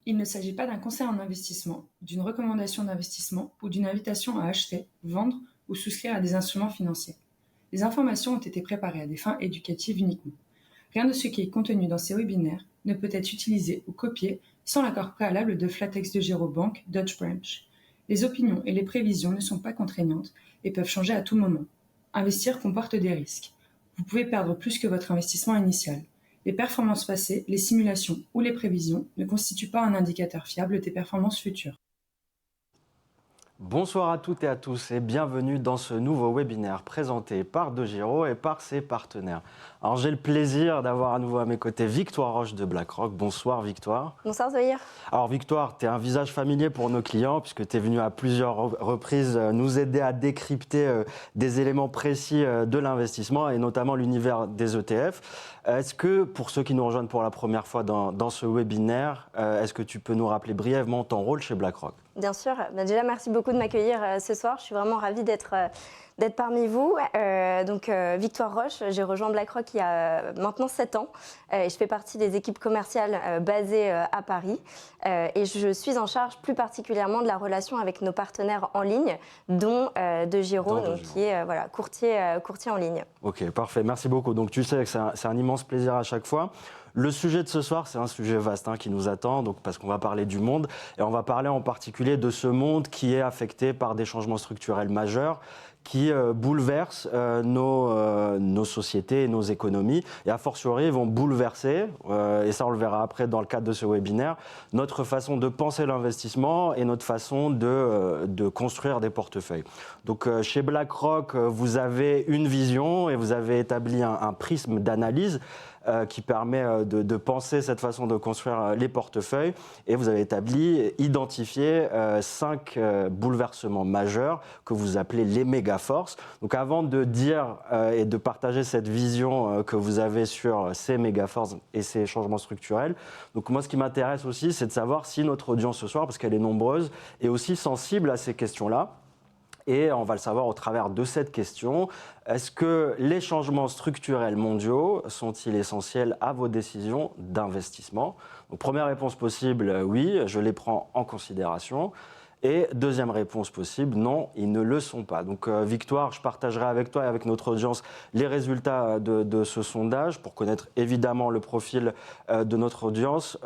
Il ne s'agit pas d'un conseil en investissement, d'une recommandation d'investissement ou d'une invitation à acheter, vendre ou souscrire à des instruments financiers. Les informations ont été préparées à des fins éducatives uniquement. Rien de ce qui est contenu dans ces webinaires ne peut être utilisé ou copié sans l'accord préalable de Flatex de Giro Bank Dutch Branch. Les opinions et les prévisions ne sont pas contraignantes et peuvent changer à tout moment. Investir comporte des risques. Vous pouvez perdre plus que votre investissement initial. Les performances passées, les simulations ou les prévisions ne constituent pas un indicateur fiable des performances futures. Bonsoir à toutes et à tous et bienvenue dans ce nouveau webinaire présenté par DeGiro et par ses partenaires. Alors j'ai le plaisir d'avoir à nouveau à mes côtés Victoire Roche de BlackRock. Bonsoir Victoire. Bonsoir Zoïr. Alors Victoire, tu es un visage familier pour nos clients puisque tu es venu à plusieurs reprises nous aider à décrypter des éléments précis de l'investissement et notamment l'univers des ETF. Est-ce que pour ceux qui nous rejoignent pour la première fois dans ce webinaire, est-ce que tu peux nous rappeler brièvement ton rôle chez BlackRock ? Bien sûr. Déjà, merci beaucoup de m'accueillir ce soir. Je suis vraiment ravie d'être parmi vous. Victoire Roche, j'ai rejoint BlackRock il y a maintenant 7 ans. Et je fais partie des équipes commerciales basées à Paris. Et je suis en charge plus particulièrement de la relation avec nos partenaires en ligne, dont DeGiro, qui est courtier en ligne. Ok, parfait. Merci beaucoup. Donc tu sais que c'est un immense plaisir à chaque fois. Le sujet de ce soir, c'est un sujet vaste qui nous attend, donc, parce qu'on va parler du monde, et on va parler en particulier de ce monde qui est affecté par des changements structurels majeurs, qui bouleversent nos sociétés et nos économies, et a fortiori vont bouleverser, et ça on le verra après dans le cadre de ce webinaire, notre façon de penser l'investissement et notre façon de construire des portefeuilles. Donc chez BlackRock, vous avez une vision et vous avez établi un prisme d'analyse qui permet de penser cette façon de construire les portefeuilles. Et vous avez identifié 5 bouleversements majeurs que vous appelez les méga-forces. Donc avant de dire et de partager cette vision que vous avez sur ces méga-forces et ces changements structurels, donc moi ce qui m'intéresse aussi, c'est de savoir si notre audience ce soir, parce qu'elle est nombreuse, est aussi sensible à ces questions-là. Et on va le savoir au travers de cette question. Est-ce que les changements structurels mondiaux sont-ils essentiels à vos décisions d'investissement ? Donc, première réponse possible, oui, je les prends en considération. Et deuxième réponse possible, non, ils ne le sont pas. Donc Victoire, je partagerai avec toi et avec notre audience les résultats de ce sondage pour connaître évidemment le profil de notre audience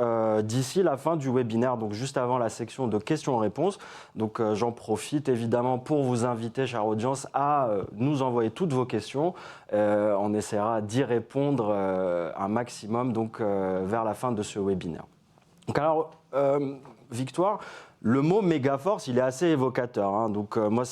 d'ici la fin du webinaire, donc juste avant la section de questions-réponses. Donc j'en profite évidemment pour vous inviter, chère audience, à nous envoyer toutes vos questions. On essaiera d'y répondre un maximum donc, vers la fin de ce webinaire. Donc alors, Victoire, le mot méga-force, il est assez évocateur. Donc, moi,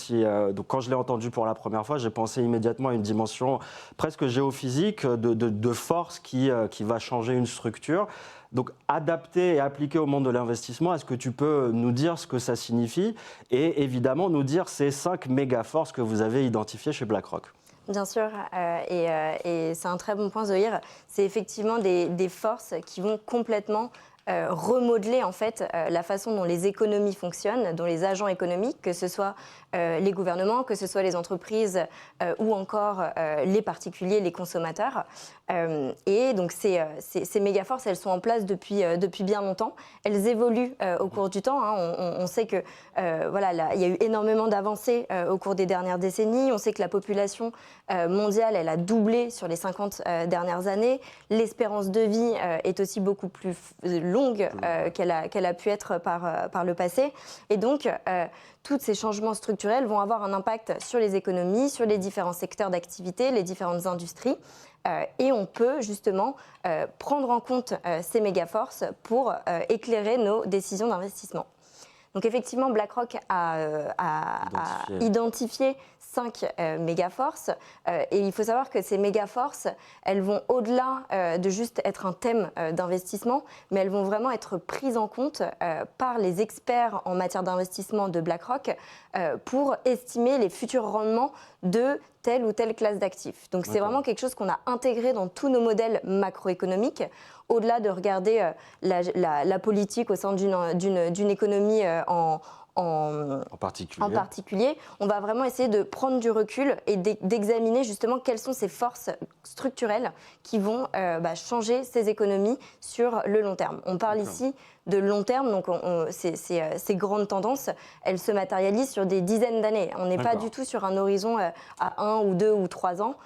donc, quand je l'ai entendu pour la première fois, j'ai pensé immédiatement à une dimension presque géophysique de force qui va changer une structure. Donc, adapté et appliqué au monde de l'investissement, est-ce que tu peux nous dire ce que ça signifie et évidemment nous dire ces 5 méga-forces que vous avez identifiées chez BlackRock ? Bien sûr, et c'est un très bon point, Zoïr. C'est effectivement des forces qui vont complètement remodeler en fait la façon dont les économies fonctionnent, dont les agents économiques, que ce soit les gouvernements, que ce soit les entreprises ou encore les particuliers, les consommateurs. Et donc ces méga-forces, elles sont en place depuis bien longtemps. Elles évoluent au cours du temps. On sait que il y a eu énormément d'avancées au cours des dernières décennies. On sait que la population mondiale, elle a doublé sur les 50 dernières années. L'espérance de vie est aussi beaucoup plus longue qu'elle a pu être par le passé. Et donc, tous ces changements structurels vont avoir un impact sur les économies, sur les différents secteurs d'activité, les différentes industries. Et on peut justement prendre en compte ces méga-forces pour éclairer nos décisions d'investissement. Donc effectivement, BlackRock a identifié 5 méga-forces. Et il faut savoir que ces méga-forces, elles vont au-delà de juste être un thème d'investissement, mais elles vont vraiment être prises en compte par les experts en matière d'investissement de BlackRock pour estimer les futurs rendements de telle ou telle classe d'actifs. Donc c'est vraiment quelque chose qu'on a intégré dans tous nos modèles macroéconomiques. Au-delà de regarder la politique au sein d'une économie en en particulier, on va vraiment essayer de prendre du recul et d'examiner justement quelles sont ces forces structurelles qui vont changer ces économies sur le long terme. On parle ici de long terme, donc ces grandes tendances, elles se matérialisent sur des dizaines d'années. On n'est pas du tout sur un horizon à 1 ou 2 ou 3 ans.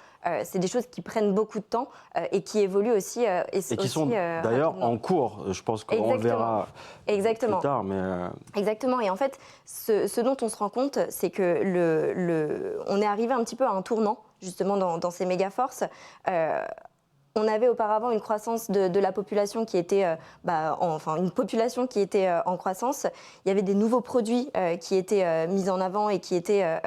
C'est des choses qui prennent beaucoup de temps et qui évoluent aussi. Et qui sont d'ailleurs en cours. Je pense qu'on le verra plus tard. Exactement. Et en fait, ce dont on se rend compte, c'est que on est arrivé un petit peu à un tournant, justement, dans ces méga-forces. On avait auparavant une croissance de la population qui était, une population qui était en croissance. Il y avait des nouveaux produits qui étaient mis en avant et qui étaient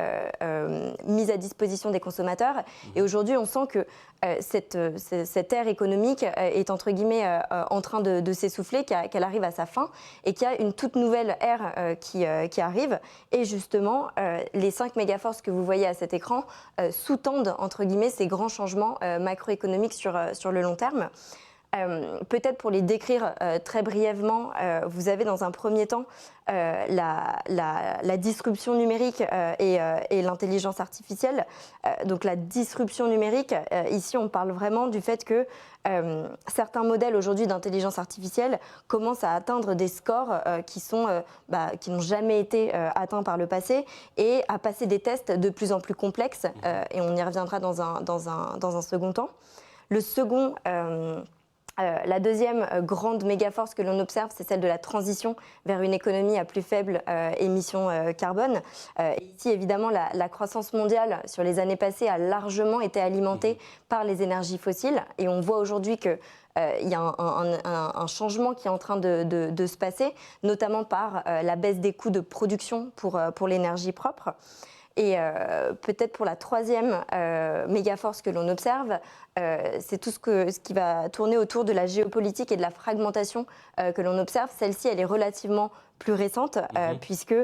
mis à disposition des consommateurs. Et aujourd'hui, on sent que cette ère économique est entre guillemets en train de s'essouffler, qu'elle arrive à sa fin et qu'il y a une toute nouvelle ère qui arrive. Et justement, les 5 mégaforces que vous voyez à cet écran sous-tendent entre guillemets ces grands changements macroéconomiques sur le long terme. Peut-être pour les décrire très brièvement, vous avez dans un premier temps la disruption numérique et l'intelligence artificielle. Donc la disruption numérique, ici on parle vraiment du fait que certains modèles aujourd'hui d'intelligence artificielle commencent à atteindre des scores qui n'ont jamais été atteints par le passé et à passer des tests de plus en plus complexes. Et on y reviendra dans un second temps. La deuxième grande méga-force que l'on observe, c'est celle de la transition vers une économie à plus faible émission carbone. Ici, évidemment, la croissance mondiale sur les années passées a largement été alimentée par les énergies fossiles. Et on voit aujourd'hui qu'il y a un changement qui est en train de se passer, notamment par la baisse des coûts de production pour l'énergie propre. Et peut-être pour la troisième méga-force que l'on observe, c'est tout ce qui va tourner autour de la géopolitique et de la fragmentation que l'on observe. Celle-ci, elle est relativement plus récente, puisque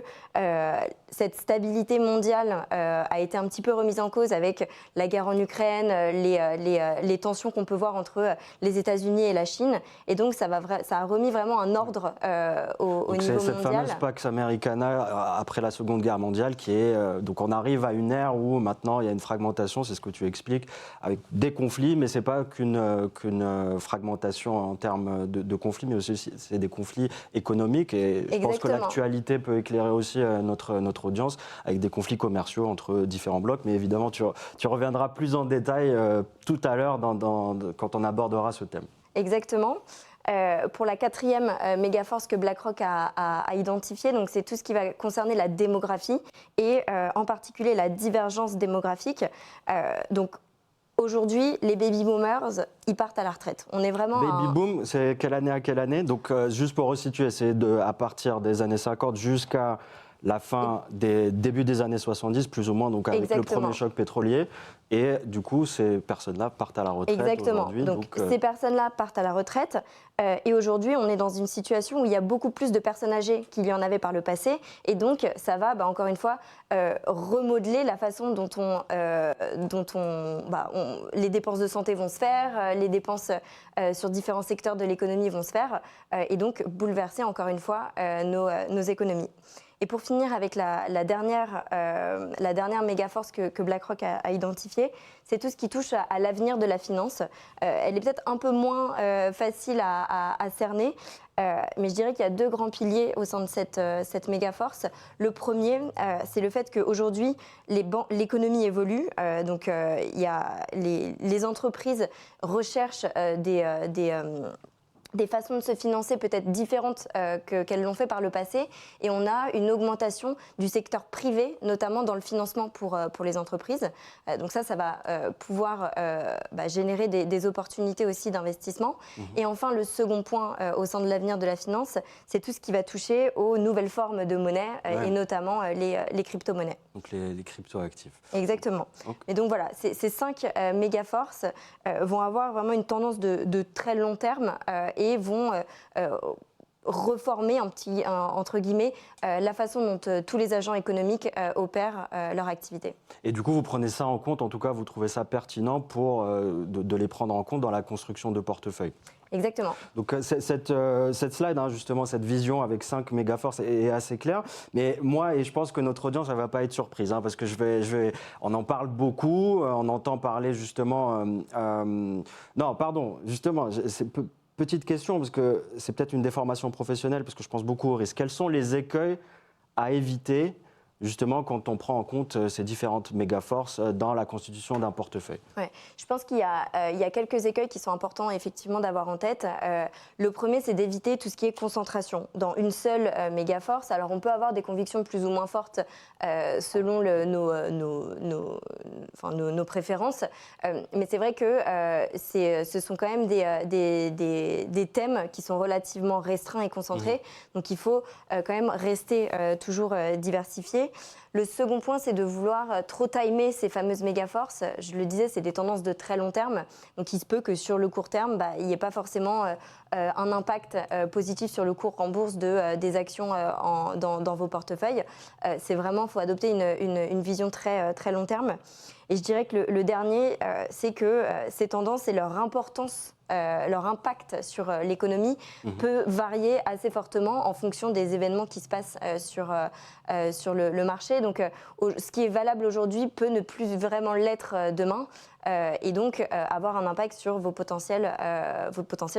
cette stabilité mondiale a été un petit peu remise en cause avec la guerre en Ukraine, les tensions qu'on peut voir entre les États-Unis et la Chine. Et donc, ça a remis vraiment un ordre au niveau mondial. C'est cette fameuse Pax Americana après la Seconde Guerre mondiale qui est... donc, on arrive à une ère où maintenant, il y a une fragmentation, c'est ce que tu expliques, avec des conflits, mais ce n'est pas qu'une fragmentation en termes de conflits, mais aussi c'est des conflits économiques. Et je pense que l'actualité peut éclairer aussi notre audience avec des conflits commerciaux entre différents blocs. Mais évidemment, tu reviendras plus en détail tout à l'heure quand on abordera ce thème. Exactement. Pour la quatrième méga-force que BlackRock a identifiée, donc c'est tout ce qui va concerner la démographie et en particulier la divergence démographique. Donc aujourd'hui, les baby-boomers, ils partent à la retraite. On est vraiment... Baby-boom, c'est quelle année à quelle année? Donc juste pour resituer, c'est à partir des années 50 jusqu'à la fin des débuts des années 70, plus ou moins, donc avec le premier choc pétrolier. Et du coup, ces personnes-là partent à la retraite. Exactement. Donc ces personnes-là partent à la retraite. Et aujourd'hui, on est dans une situation où il y a beaucoup plus de personnes âgées qu'il y en avait par le passé. Et donc, ça va, encore une fois, remodeler la façon dont les dépenses de santé vont se faire, les dépenses sur différents secteurs de l'économie vont se faire. Et donc, bouleverser, encore une fois, nos économies. Et pour finir avec la dernière méga-force que BlackRock a identifiée, c'est tout ce qui touche à l'avenir de la finance. Elle est peut-être un peu moins facile à cerner, mais je dirais qu'il y a 2 grands piliers au sein de cette méga-force. Le premier, c'est le fait qu'aujourd'hui, l'économie évolue. Donc, il y a les entreprises recherchent des façons de se financer peut-être différentes qu'elles l'ont fait par le passé. Et on a une augmentation du secteur privé, notamment dans le financement pour les entreprises. Donc ça va pouvoir générer des opportunités aussi d'investissement. Et enfin, le second point au sein de l'avenir de la finance, c'est tout ce qui va toucher aux nouvelles formes de monnaie et notamment les crypto-monnaies. Donc les crypto-actifs. Exactement. Okay. Et donc voilà, ces 5 méga-forces vont avoir vraiment une tendance de très long terme et vont reformer, entre guillemets, la façon dont tous les agents économiques opèrent leur activité. Et du coup, vous prenez ça en compte, en tout cas, vous trouvez ça pertinent pour de les prendre en compte dans la construction de portefeuilles. Exactement. Donc cette slide, hein, justement, cette vision avec 5 mégaforces est assez claire. Mais moi, et je pense que notre audience, elle ne va pas être surprise, hein, parce que on en parle beaucoup, on entend parler justement... non, pardon, justement, petite question, parce que c'est peut-être une déformation professionnelle, parce que je pense beaucoup au risque. Quels sont les écueils à éviter justement quand on prend en compte ces différentes mégaforces dans la constitution d'un portefeuille? Ouais. Je pense qu'il y a quelques écueils qui sont importants effectivement d'avoir en tête. Le premier, c'est d'éviter tout ce qui est concentration dans une seule mégaforce. Alors on peut avoir des convictions plus ou moins fortes selon nos préférences, mais c'est vrai que ce sont quand même des thèmes qui sont relativement restreints et concentrés, donc il faut quand même rester toujours diversifié. Le second point, c'est de vouloir trop timer ces fameuses mégaforces. Je le disais, c'est des tendances de très long terme. Donc il se peut que sur le court terme, il n'y ait pas forcément un impact positif sur le cours en bourse des actions dans vos portefeuilles. C'est vraiment, il faut adopter une vision très, très long terme. Et je dirais que le dernier, c'est que ces tendances et leur importance, leur impact sur l'économie peut varier assez fortement en fonction des événements qui se passent sur le marché. Donc, ce qui est valable aujourd'hui peut ne plus vraiment l'être demain. Et donc avoir un impact sur vos potentiels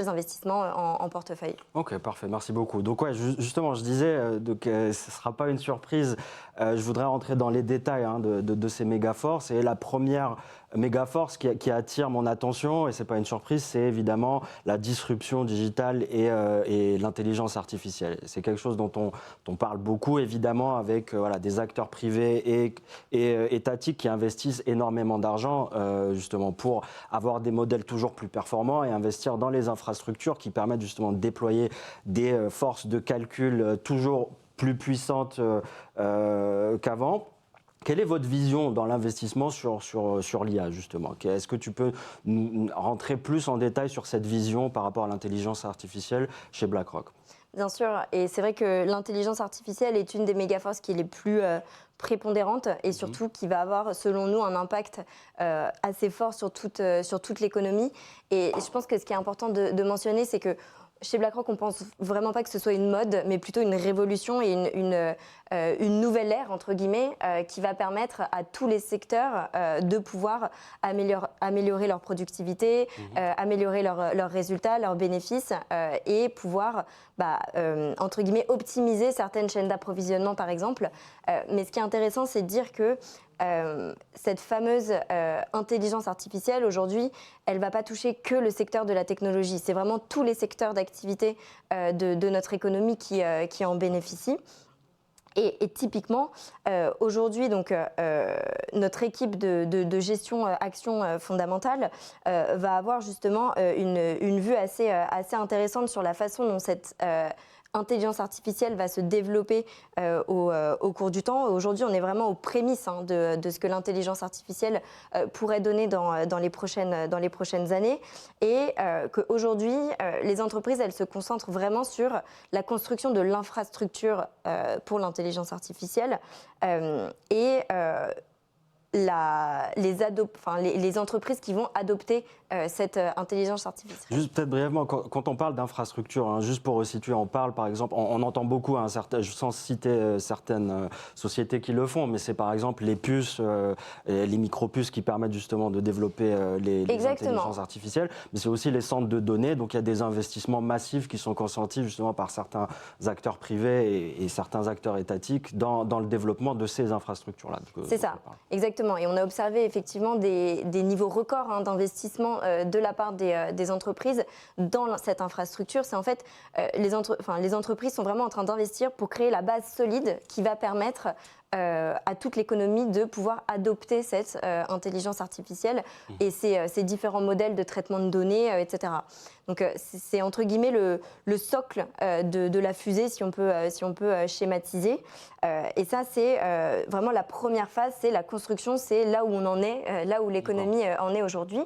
investissements en portefeuille. Ok, parfait, merci beaucoup. Donc ouais, justement, je disais que ce ne sera pas une surprise. Je voudrais rentrer dans les détails de ces mégaforces. Et la première mégaforce qui attire mon attention, et ce n'est pas une surprise, c'est évidemment la disruption digitale et l'intelligence artificielle. C'est quelque chose dont on parle beaucoup, évidemment, avec des acteurs privés et étatiques qui investissent énormément d'argent justement pour avoir des modèles toujours plus performants et investir dans les infrastructures qui permettent justement de déployer des forces de calcul toujours plus puissantes qu'avant. Quelle est votre vision dans l'investissement sur l'IA, justement? Est-ce que tu peux rentrer plus en détail sur cette vision par rapport à l'intelligence artificielle chez BlackRock? Bien sûr, et c'est vrai que l'intelligence artificielle est une des mégaforces qui est les plus prépondérante et surtout qui va avoir, selon nous, un impact assez fort sur toute l'économie. Et je pense que ce qui est important de mentionner, c'est que chez BlackRock, on ne pense vraiment pas que ce soit une mode, mais plutôt une révolution et une nouvelle ère, entre guillemets, qui va permettre à tous les secteurs de pouvoir améliorer leur productivité, améliorer leurs résultats, leurs bénéfices et pouvoir, entre guillemets, optimiser certaines chaînes d'approvisionnement, par exemple. Mais ce qui est intéressant, c'est de dire que cette fameuse intelligence artificielle, aujourd'hui, elle ne va pas toucher que le secteur de la technologie. C'est vraiment tous les secteurs d'activité de notre économie qui en bénéficient. Et typiquement, aujourd'hui, donc, notre équipe de gestion action fondamentale va avoir justement une vue assez intéressante sur la façon dont cette intelligence artificielle va se développer au cours du temps. Aujourd'hui, on est vraiment aux prémices de ce que l'intelligence artificielle pourrait donner dans les prochaines années. Et qu'aujourd'hui, les entreprises, elles se concentrent vraiment sur la construction de l'infrastructure pour l'intelligence artificielle les entreprises qui vont adopter cette intelligence artificielle. Juste peut-être brièvement, quand on parle d'infrastructure, juste pour resituer, on parle par exemple, on entend beaucoup, sans citer certaines sociétés qui le font, mais c'est par exemple les puces, les micro-puces qui permettent justement de développer les intelligences artificielles, mais c'est aussi les centres de données, donc il y a des investissements massifs qui sont consentis justement par certains acteurs privés et certains acteurs étatiques dans le développement de ces infrastructures-là. C'est ça, exactement. Et on a observé effectivement des niveaux records d'investissement de la part des entreprises dans cette infrastructure. C'est en fait, les entreprises sont vraiment en train d'investir pour créer la base solide qui va permettre à toute l'économie de pouvoir adopter cette intelligence artificielle et ces différents modèles de traitement de données, etc. Donc c'est entre guillemets le socle de la fusée, si on peut schématiser. Et ça, c'est vraiment la première phase, c'est la construction, c'est là où on en est, là où l'économie en est aujourd'hui.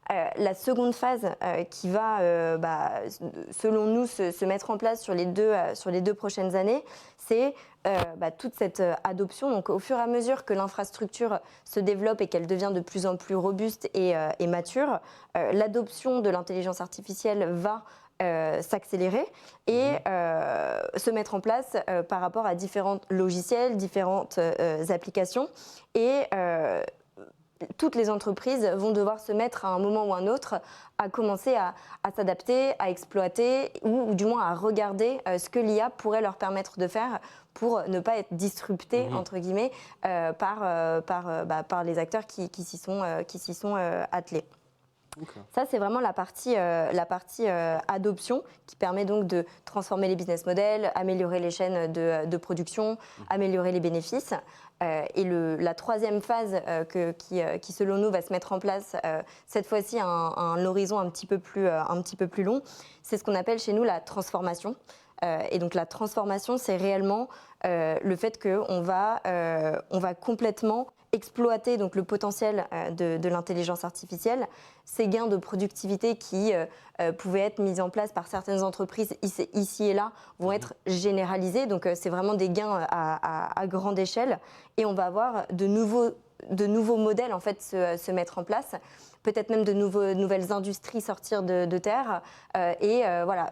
La seconde phase qui va, selon nous, se mettre en place sur les deux prochaines années, c'est toute cette adoption. Donc, au fur et à mesure que l'infrastructure se développe et qu'elle devient de plus en plus robuste et mature, l'adoption de l'intelligence artificielle va s'accélérer et se mettre en place par rapport à différents logiciels, différentes applications. Et toutes les entreprises vont devoir se mettre à un moment ou à un autre à commencer à s'adapter, à exploiter ou du moins à regarder ce que l'IA pourrait leur permettre de faire pour ne pas être disruptés, entre guillemets, par les acteurs qui s'y sont attelés. Okay. Ça, c'est vraiment la partie adoption qui permet donc de transformer les business models, améliorer les chaînes de production, améliorer les bénéfices. Et la troisième phase qui, selon nous, va se mettre en place, cette fois-ci à un horizon un petit peu plus long, c'est ce qu'on appelle chez nous la transformation. Et donc la transformation, c'est réellement le fait qu'on va complètement exploiter donc le potentiel de l'intelligence artificielle, ces gains de productivité qui pouvaient être mis en place par certaines entreprises ici et là vont être généralisés. Donc c'est vraiment des gains à grande échelle et on va avoir de nouveaux modèles en fait se mettre en place. Peut-être même de nouvelles industries sortir de terre. Voilà,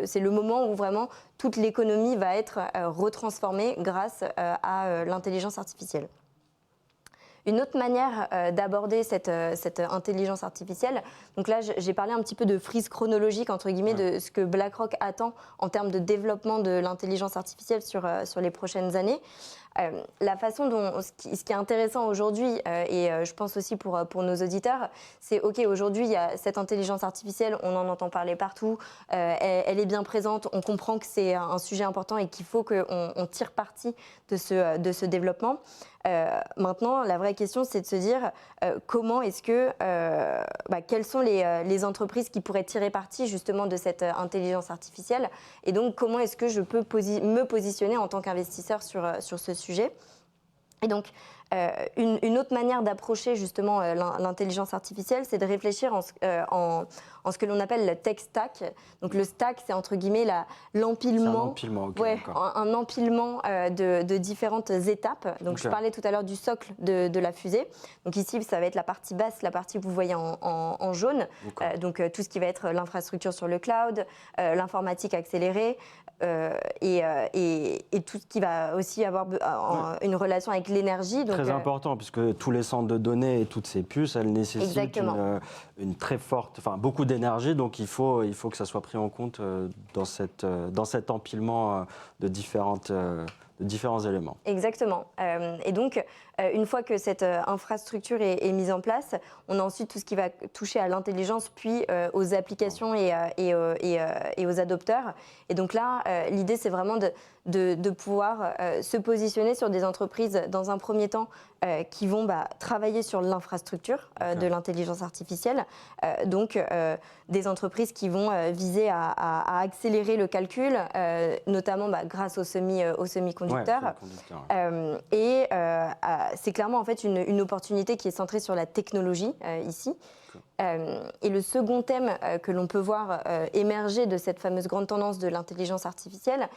c'est le moment où vraiment toute l'économie va être retransformée grâce à l'intelligence artificielle. Une autre manière d'aborder cette intelligence artificielle, donc là j'ai parlé un petit peu de frise chronologique entre guillemets de ce que BlackRock attend en termes de développement de l'intelligence artificielle sur les prochaines années. La façon dont ce qui est intéressant aujourd'hui et je pense aussi pour nos auditeurs, c'est ok, aujourd'hui il y a cette intelligence artificielle, on en entend parler partout, elle est bien présente, on comprend que c'est un sujet important et qu'il faut qu'on tire parti de ce développement. Maintenant, la vraie question, c'est de se dire comment est-ce que, quelles sont les entreprises qui pourraient tirer parti justement de cette intelligence artificielle et donc comment est-ce que je peux me positionner en tant qu'investisseur sur ce sujet. Et donc, une autre manière d'approcher justement l'intelligence artificielle, c'est de réfléchir en ce que l'on appelle le tech stack. Donc le stack, c'est entre guillemets l'empilement, un empilement de différentes étapes. Donc je parlais tout à l'heure du socle de la fusée. Donc ici, ça va être la partie basse, la partie que vous voyez en jaune. Donc tout ce qui va être l'infrastructure sur le cloud, l'informatique accélérée, et tout ce qui va aussi avoir une relation avec l'énergie. Très important, puisque tous les centres de données et toutes ces puces, elles nécessitent une très forte, beaucoup d'énergie, donc il faut que ça soit pris en compte dans cet empilement de différents éléments. Exactement. Et donc, une fois que cette infrastructure est mise en place, on a ensuite tout ce qui va toucher à l'intelligence, puis aux applications et aux adopteurs. Et donc là, l'idée, c'est vraiment de pouvoir se positionner sur des entreprises, dans un premier temps, qui vont travailler sur l'infrastructure de l'intelligence artificielle. Donc, des entreprises qui vont viser à accélérer le calcul, notamment grâce aux semi-conducteurs. C'est clairement en fait une opportunité qui est centrée sur la technologie ici. Et le second thème que l'on peut voir émerger de cette fameuse grande tendance de l'intelligence artificielle,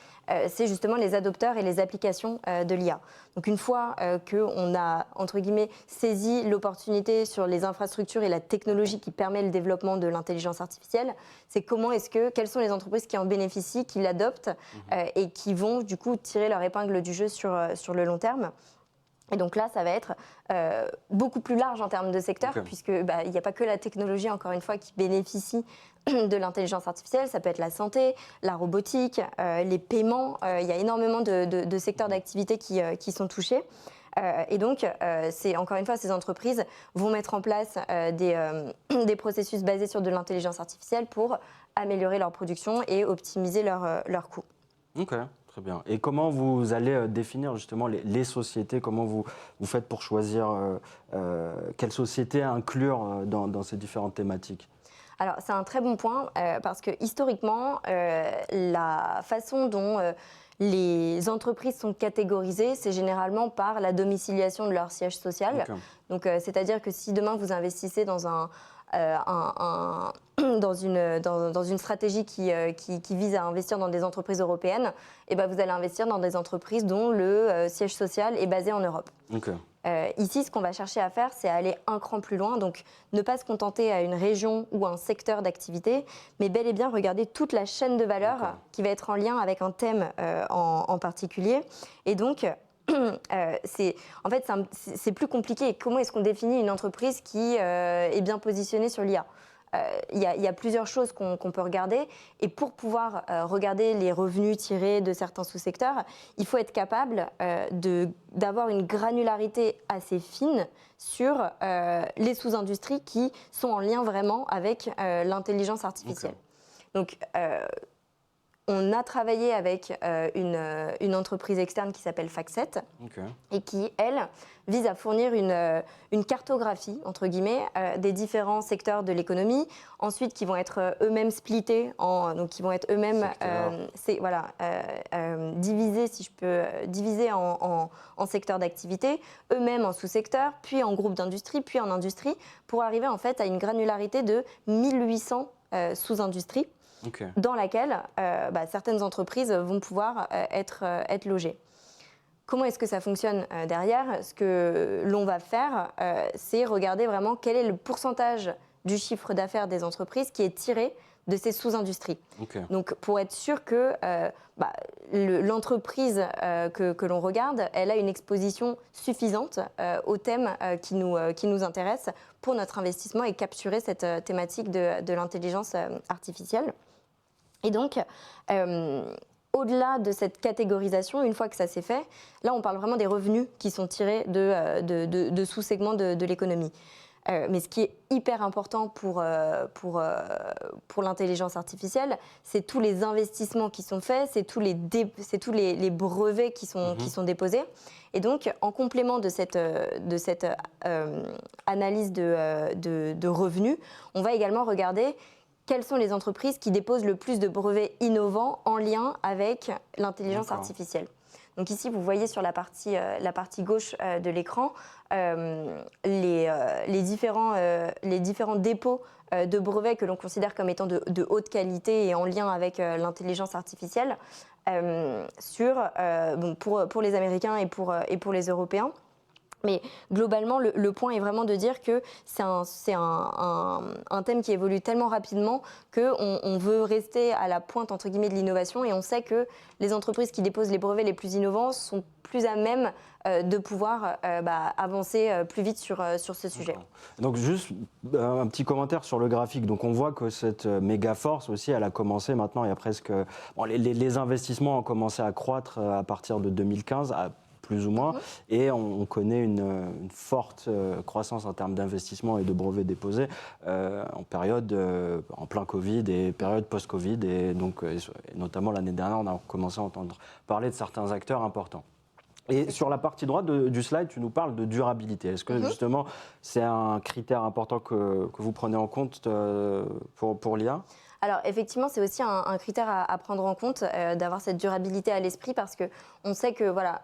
c'est justement les adopteurs et les applications de l'IA. Donc une fois qu'on a, entre guillemets, saisi l'opportunité sur les infrastructures et la technologie qui permet le développement de l'intelligence artificielle, c'est quelles sont les entreprises qui en bénéficient, qui l'adoptent et qui vont du coup tirer leur épingle du jeu sur le long terme. Et donc là, ça va être beaucoup plus large en termes de secteur, puisqu'il n'y a pas que la technologie, encore une fois, qui bénéficie de l'intelligence artificielle. Ça peut être la santé, la robotique, les paiements. Il y a énormément de secteurs d'activité qui sont touchés. Et donc, encore une fois, ces entreprises vont mettre en place des processus basés sur de l'intelligence artificielle pour améliorer leur production et optimiser leurs coûts. Ok. Très bien. Et comment vous allez définir justement les sociétés? Comment vous faites pour choisir quelle société inclure dans ces différentes thématiques? Alors, c'est un très bon point parce que historiquement, la façon dont les entreprises sont catégorisées, c'est généralement par la domiciliation de leur siège social. Donc, c'est-à-dire que si demain vous investissez dans dans une stratégie qui vise à investir dans des entreprises européennes, et ben vous allez investir dans des entreprises dont le siège social est basé en Europe. Okay. Ici, ce qu'on va chercher à faire, c'est aller un cran plus loin, donc ne pas se contenter à une région ou à un secteur d'activité, mais bel et bien regarder toute la chaîne de valeur qui va être en lien avec un thème en particulier. Et donc, c'est plus compliqué. Comment est-ce qu'on définit une entreprise qui est bien positionnée sur l'IA ? Il y a plusieurs choses qu'on peut regarder, et pour pouvoir regarder les revenus tirés de certains sous-secteurs, il faut être capable d'avoir une granularité assez fine sur les sous-industries qui sont en lien vraiment avec l'intelligence artificielle. Donc, on a travaillé avec une entreprise externe qui s'appelle FactSet et qui, elle, vise à fournir une cartographie, entre guillemets, des différents secteurs de l'économie, ensuite qui vont être eux-mêmes splittés, donc qui vont être eux-mêmes divisés, si je peux, divisés en secteurs d'activité, eux-mêmes en sous-secteurs, puis en groupes d'industrie, puis en industrie, pour arriver en fait à une granularité de 1800 sous-industries. Dans laquelle certaines entreprises vont pouvoir être logées. Comment est-ce que ça fonctionne derrière ? Ce que l'on va faire, c'est regarder vraiment quel est le pourcentage du chiffre d'affaires des entreprises qui est tiré de ces sous-industries. Donc, pour être sûr que l'entreprise que l'on regarde, elle a une exposition suffisante au thème qui nous intéresse pour notre investissement et capturer cette thématique de l'intelligence artificielle. Et donc, au-delà de cette catégorisation, une fois que ça s'est fait, là, on parle vraiment des revenus qui sont tirés de sous-segments de l'économie. Mais ce qui est hyper important pour l'intelligence artificielle, c'est tous les investissements qui sont faits, c'est tous les brevets qui sont déposés. Et donc, en complément de cette analyse de revenus, on va également regarder quelles sont les entreprises qui déposent le plus de brevets innovants en lien avec l'intelligence artificielle. Donc ici, vous voyez sur la partie gauche de l'écran les différents dépôts de brevets que l'on considère comme étant de haute qualité et en lien avec l'intelligence artificielle pour les Américains et pour les Européens. Mais globalement, le point est vraiment de dire que c'est un thème qui évolue tellement rapidement qu'on veut rester à la pointe, entre guillemets, de l'innovation, et on sait que les entreprises qui déposent les brevets les plus innovants sont plus à même de pouvoir avancer plus vite sur ce sujet. Donc juste un petit commentaire sur le graphique. Donc on voit que cette méga force aussi, elle a commencé maintenant, il y a presque... Bon, les investissements ont commencé à croître à partir de 2015, plus ou moins, et on connaît une forte croissance en termes d'investissement et de brevets déposés en période, en plein Covid et période post-Covid, et donc notamment l'année dernière, on a commencé à entendre parler de certains acteurs importants. Et sur la partie droite du slide, tu nous parles de durabilité. Est-ce que justement c'est un critère important que vous prenez en compte pour l'IA ? Alors effectivement, c'est aussi un critère à prendre en compte, d'avoir cette durabilité à l'esprit, parce qu'on sait que, voilà,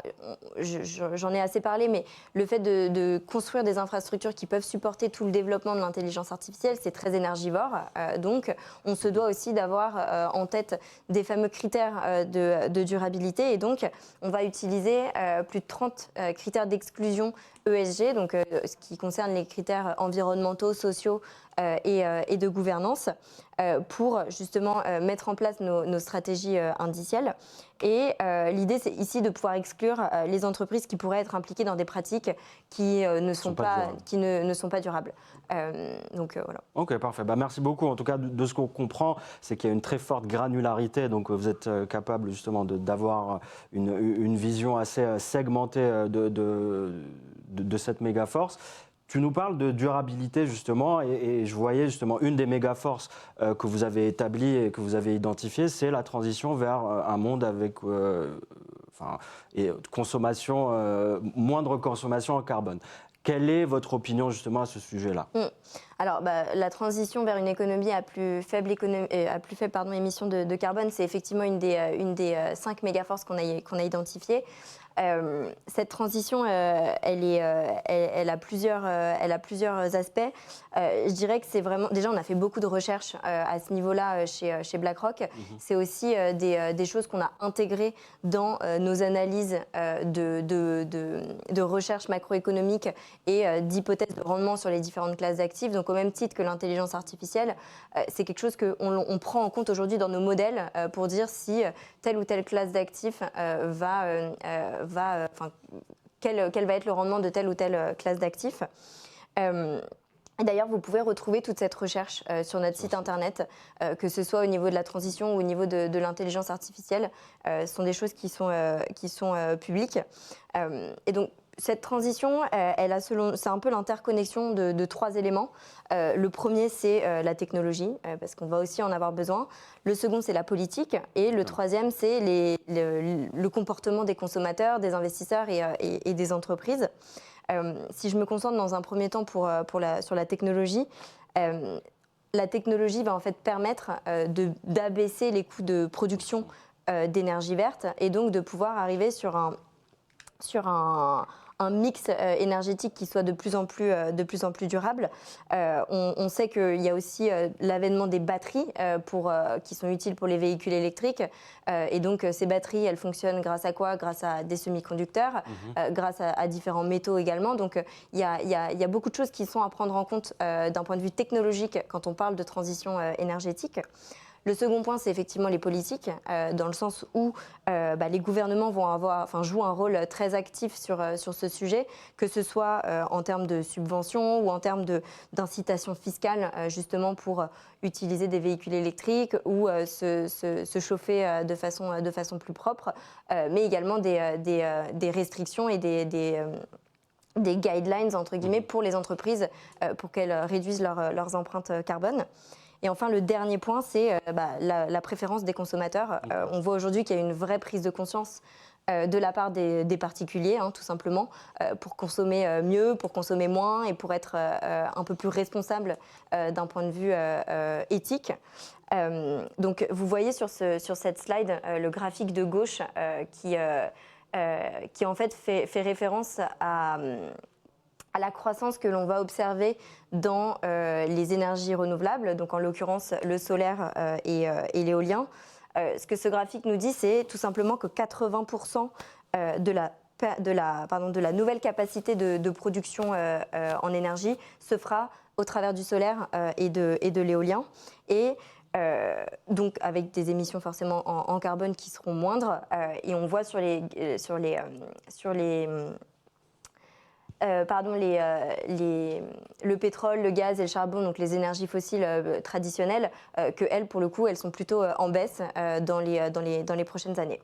j'en ai assez parlé, mais le fait de construire des infrastructures qui peuvent supporter tout le développement de l'intelligence artificielle, c'est très énergivore. Donc on se doit aussi d'avoir en tête des fameux critères de durabilité. Et donc on va utiliser plus de 30 critères d'exclusion ESG, donc ce qui concerne les critères environnementaux, sociaux et de gouvernance, pour justement mettre en place nos stratégies indicielles. Et l'idée, c'est ici de pouvoir exclure les entreprises qui pourraient être impliquées dans des pratiques qui ne sont pas durables. Donc voilà. Ok, parfait. Merci beaucoup. En tout cas, de ce qu'on comprend, c'est qu'il y a une très forte granularité. Donc vous êtes capable justement d'avoir une vision assez segmentée de cette méga force. Tu nous parles de durabilité justement, et je voyais justement une des méga forces que vous avez établies et que vous avez identifiées, c'est la transition vers un monde avec moindre consommation en carbone. Quelle est votre opinion justement à ce sujet-là ? Alors, la transition vers une économie à plus faible, émission de carbone, c'est effectivement une des 5 mégaforces qu'on a identifiées. Cette transition, elle a plusieurs aspects. Je dirais que c'est vraiment... Déjà, on a fait beaucoup de recherches à ce niveau-là chez BlackRock. C'est aussi des choses qu'on a intégrées dans nos analyses de recherche macroéconomique et d'hypothèses de rendement sur les différentes classes d'actifs. Donc, au même titre que l'intelligence artificielle, c'est quelque chose qu'on prend en compte aujourd'hui dans nos modèles pour dire si telle ou telle classe d'actifs quel va être le rendement de telle ou telle classe d'actifs. D'ailleurs, vous pouvez retrouver toute cette recherche sur notre site internet, que ce soit au niveau de la transition ou au niveau de l'intelligence artificielle. Ce sont des choses qui sont publiques. Et donc, cette transition, c'est un peu l'interconnexion de 3 éléments. Le premier, c'est la technologie, parce qu'on va aussi en avoir besoin. Le second, c'est la politique. Et le troisième, c'est le comportement des consommateurs, des investisseurs et des entreprises. Si je me concentre dans un premier temps sur la technologie, la technologie va en fait permettre d'abaisser les coûts de production d'énergie verte et donc de pouvoir arriver sur un mix énergétique qui soit de plus en plus durable. On sait qu'il y a aussi l'avènement des batteries qui sont utiles pour les véhicules électriques. Et donc, ces batteries, elles fonctionnent grâce à quoi? Grâce à des semi-conducteurs, grâce à différents métaux également. Donc, il y a beaucoup de choses qui sont à prendre en compte d'un point de vue technologique quand on parle de transition énergétique. Le second point, c'est effectivement les politiques, dans le sens où les gouvernements jouent un rôle très actif sur ce sujet, que ce soit en termes de subventions ou en termes d'incitation fiscale, justement pour utiliser des véhicules électriques ou se chauffer de façon plus propre, mais également des restrictions et des guidelines, entre guillemets, pour les entreprises pour qu'elles réduisent leurs empreintes carbone. Et enfin, le dernier point, c'est la préférence des consommateurs. On voit aujourd'hui qu'il y a une vraie prise de conscience de la part des particuliers, tout simplement, pour consommer mieux, pour consommer moins et pour être un peu plus responsable d'un point de vue éthique. Donc, vous voyez sur cette slide le graphique de gauche qui en fait fait référence à la croissance que l'on va observer dans les énergies renouvelables, donc en l'occurrence le solaire et l'éolien. Ce que ce graphique nous dit, c'est tout simplement que 80% de la nouvelle capacité de production en énergie se fera au travers du solaire et de l'éolien. Et donc avec des émissions forcément en carbone qui seront moindres. Et on voit le pétrole, le gaz et le charbon, donc les énergies fossiles traditionnelles, que elles, pour le coup, elles sont plutôt en baisse dans les prochaines années.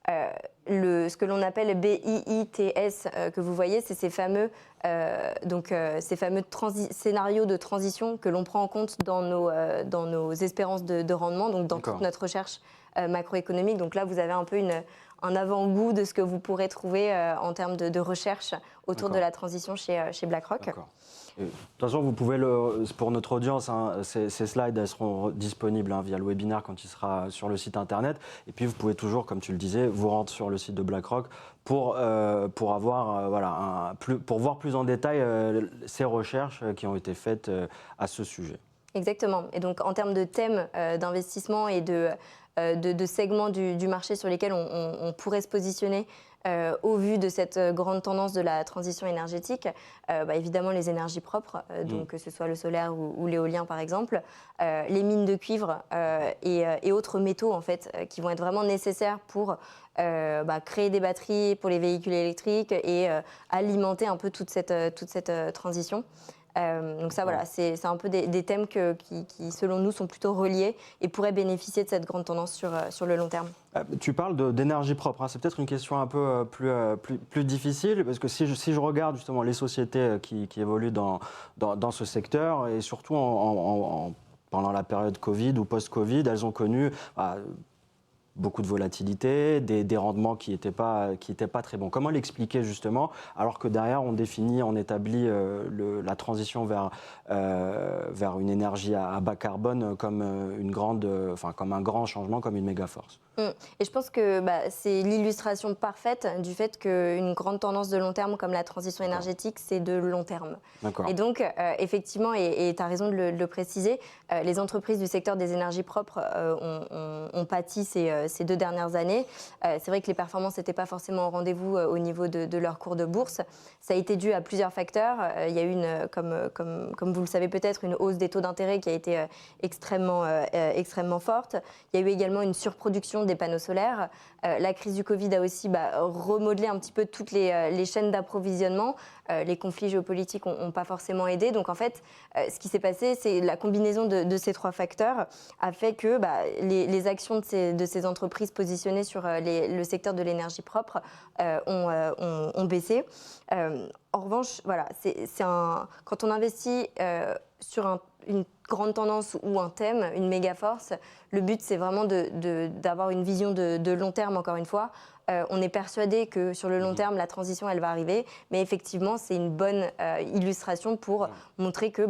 Ce que l'on appelle BIITS que vous voyez, c'est ces fameux scénarios de transition que l'on prend en compte dans nos espérances de rendement, donc dans toute notre recherche macroéconomique. Donc là, vous avez un peu un avant-goût de ce que vous pourrez trouver en termes de recherche autour de la transition chez BlackRock. De toute façon, vous pouvez, pour notre audience, ces slides elles seront disponibles via le webinaire quand il sera sur le site internet. Et puis, vous pouvez toujours, comme tu le disais, vous rendre sur le site de BlackRock pour voir plus en détail ces recherches qui ont été faites à ce sujet. Exactement. Et donc, en termes de thèmes d'investissement et de segments du marché sur lesquels on pourrait se positionner au vu de cette grande tendance de la transition énergétique, évidemment les énergies propres, donc que ce soit le solaire ou l'éolien par exemple, les mines de cuivre et autres métaux en fait, qui vont être vraiment nécessaires pour créer des batteries pour les véhicules électriques et alimenter un peu toute cette transition. Donc ça, voilà, c'est un peu des thèmes qui, selon nous, sont plutôt reliés et pourraient bénéficier de cette grande tendance sur le long terme. Tu parles d'énergie propre, c'est peut-être une question un peu plus difficile, parce que si je regarde justement les sociétés qui évoluent dans ce secteur, et surtout pendant la période Covid ou post-Covid, elles ont connu beaucoup de volatilité, des rendements qui n'étaient pas très bons. Comment l'expliquer justement, alors que derrière on établit la transition vers une énergie à bas carbone comme comme un grand changement, comme une méga force. Et je pense que c'est l'illustration parfaite du fait qu'une grande tendance de long terme comme la transition énergétique, c'est de long terme. Et donc, effectivement, et tu as raison de le préciser, les entreprises du secteur des énergies propres ont pâti ces 2 dernières années. C'est vrai que les performances n'étaient pas forcément au rendez-vous au niveau de leur cours de bourse. Ça a été dû à plusieurs facteurs. Il y a eu, comme vous le savez peut-être, une hausse des taux d'intérêt qui a été extrêmement forte. Il y a eu également une surproduction des panneaux solaires. La crise du Covid a aussi remodelé un petit peu toutes les chaînes d'approvisionnement. Les conflits géopolitiques n'ont pas forcément aidé. Donc en fait, ce qui s'est passé, c'est la combinaison de ces 3 facteurs a fait que les actions de ces entreprises positionnées sur le secteur de l'énergie propre ont baissé. En revanche, voilà, quand on investit sur une grande tendance ou un thème, une méga force, le but c'est vraiment d'avoir une vision de long terme, encore une fois. On est persuadé que sur le long terme, la transition, elle va arriver, mais effectivement, c'est une bonne illustration pour montrer que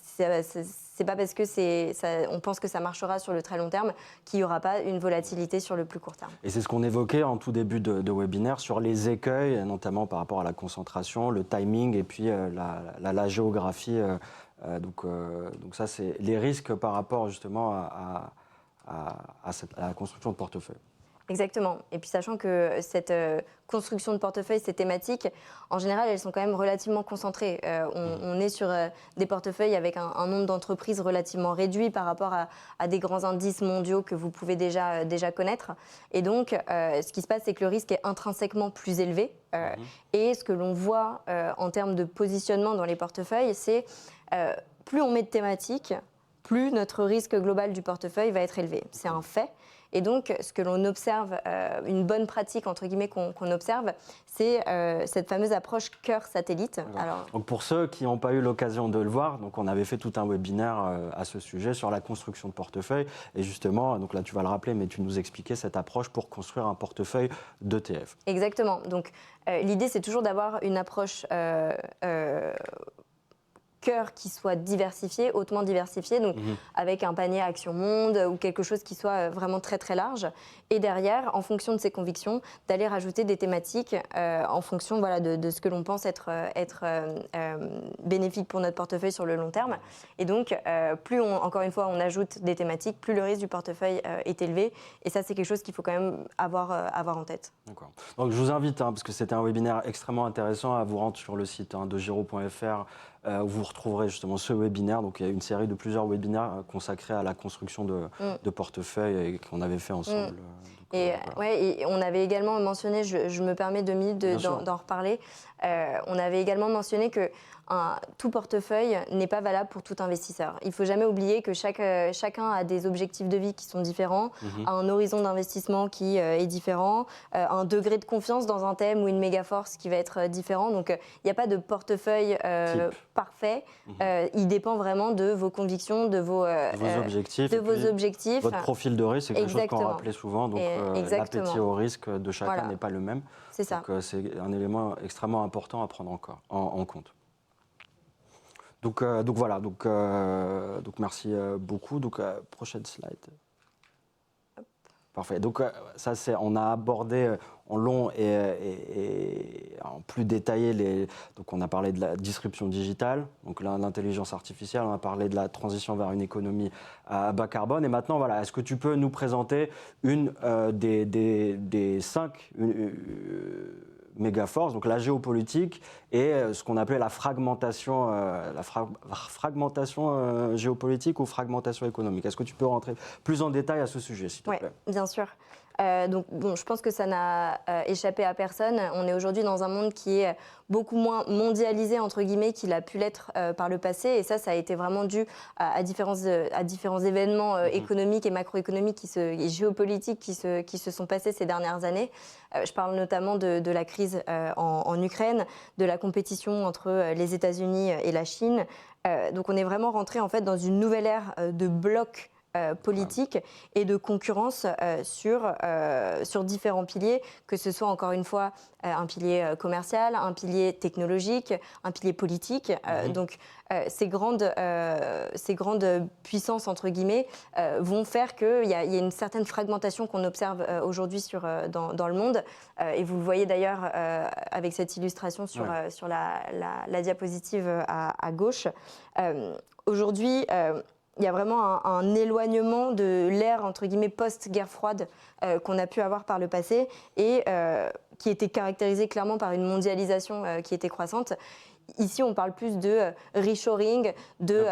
c'est pas parce que on pense que ça marchera sur le très long terme qu'il n'y aura pas une volatilité sur le plus court terme. Et c'est ce qu'on évoquait en tout début de webinaire sur les écueils, notamment par rapport à la concentration, le timing et puis la géographie. Donc ça, c'est les risques par rapport justement à la construction de portefeuille. Exactement. Et puis sachant que cette construction de portefeuille, ces thématiques, en général, elles sont quand même relativement concentrées. On est sur des portefeuilles avec un nombre d'entreprises relativement réduit par rapport à des grands indices mondiaux que vous pouvez déjà connaître. Et donc, ce qui se passe, c'est que le risque est intrinsèquement plus élevé. Et ce que l'on voit en termes de positionnement dans les portefeuilles, c'est plus on met de thématiques, plus notre risque global du portefeuille va être élevé. C'est un fait. Et donc, ce que l'on observe, une bonne pratique, entre guillemets, qu'on observe, c'est cette fameuse approche cœur satellite. Alors, donc pour ceux qui n'ont pas eu l'occasion de le voir, donc on avait fait tout un webinaire à ce sujet sur la construction de portefeuille. Et justement, donc là tu vas le rappeler, mais tu nous expliquais cette approche pour construire un portefeuille d'ETF. Exactement. Donc l'idée, c'est toujours d'avoir une approche cœur qui soit diversifié, hautement diversifié, donc avec un panier Action Monde ou quelque chose qui soit vraiment très très large. Et derrière, en fonction de ses convictions, d'aller rajouter des thématiques en fonction de ce que l'on pense être bénéfique pour notre portefeuille sur le long terme. Et donc, plus encore une fois, on ajoute des thématiques, plus le risque du portefeuille est élevé. Et ça, c'est quelque chose qu'il faut quand même avoir en tête. D'accord. Donc je vous invite, parce que c'était un webinaire extrêmement intéressant, à vous rendre sur le site de Giraud.fr. Où vous retrouverez justement ce webinaire. Donc il y a une série de plusieurs webinaires consacrés à la construction de portefeuilles qu'on avait fait ensemble. Et on avait également mentionné, je me permets 2 minutes d'en reparler, on avait également mentionné que tout portefeuille n'est pas valable pour tout investisseur. Il ne faut jamais oublier que chacun a des objectifs de vie qui sont différents, a un horizon d'investissement qui est différent, un degré de confiance dans un thème ou une méga force qui va être différent. Donc il n'y a pas de portefeuille parfait. Il dépend vraiment de vos convictions, de vos objectifs. Votre profil de risque, c'est quelque chose qu'on rappelait souvent. Donc l'appétit au risque de chacun n'est pas le même. C'est ça. Donc c'est un élément extrêmement important à prendre en compte. Donc voilà, donc merci beaucoup. Donc prochaine slide. Hop. Parfait. Donc ça on a abordé en long et en plus détaillé donc on a parlé de la disruption digitale, donc l'intelligence artificielle, on a parlé de la transition vers une économie à bas carbone. Et maintenant voilà, est-ce que tu peux nous présenter une des 5 méga force, donc la géopolitique et ce qu'on appelait la fragmentation, géopolitique ou fragmentation économique. Est-ce que tu peux rentrer plus en détail à ce sujet, s'il te plaît ? Oui, bien sûr. Donc, je pense que ça n'a échappé à personne. On est aujourd'hui dans un monde qui est beaucoup moins mondialisé, entre guillemets, qu'il a pu l'être par le passé. Et ça a été vraiment dû à différents événements économiques et macroéconomiques et géopolitiques qui se sont passés ces dernières années. Je parle notamment de la crise en Ukraine, de la compétition entre les États-Unis et la Chine. Donc on est vraiment rentré en fait dans une nouvelle ère de blocs politique et de concurrence sur différents piliers, que ce soit encore une fois un pilier commercial, un pilier technologique, un pilier politique. Donc ces grandes puissances, entre guillemets, vont faire qu'il y a une certaine fragmentation qu'on observe aujourd'hui dans le monde. Et vous le voyez d'ailleurs avec cette illustration sur la diapositive à gauche. Aujourd'hui, il y a vraiment un éloignement de l'ère, entre guillemets, post-guerre froide qu'on a pu avoir par le passé et qui était caractérisée clairement par une mondialisation qui était croissante. Ici, on parle plus de reshoring, de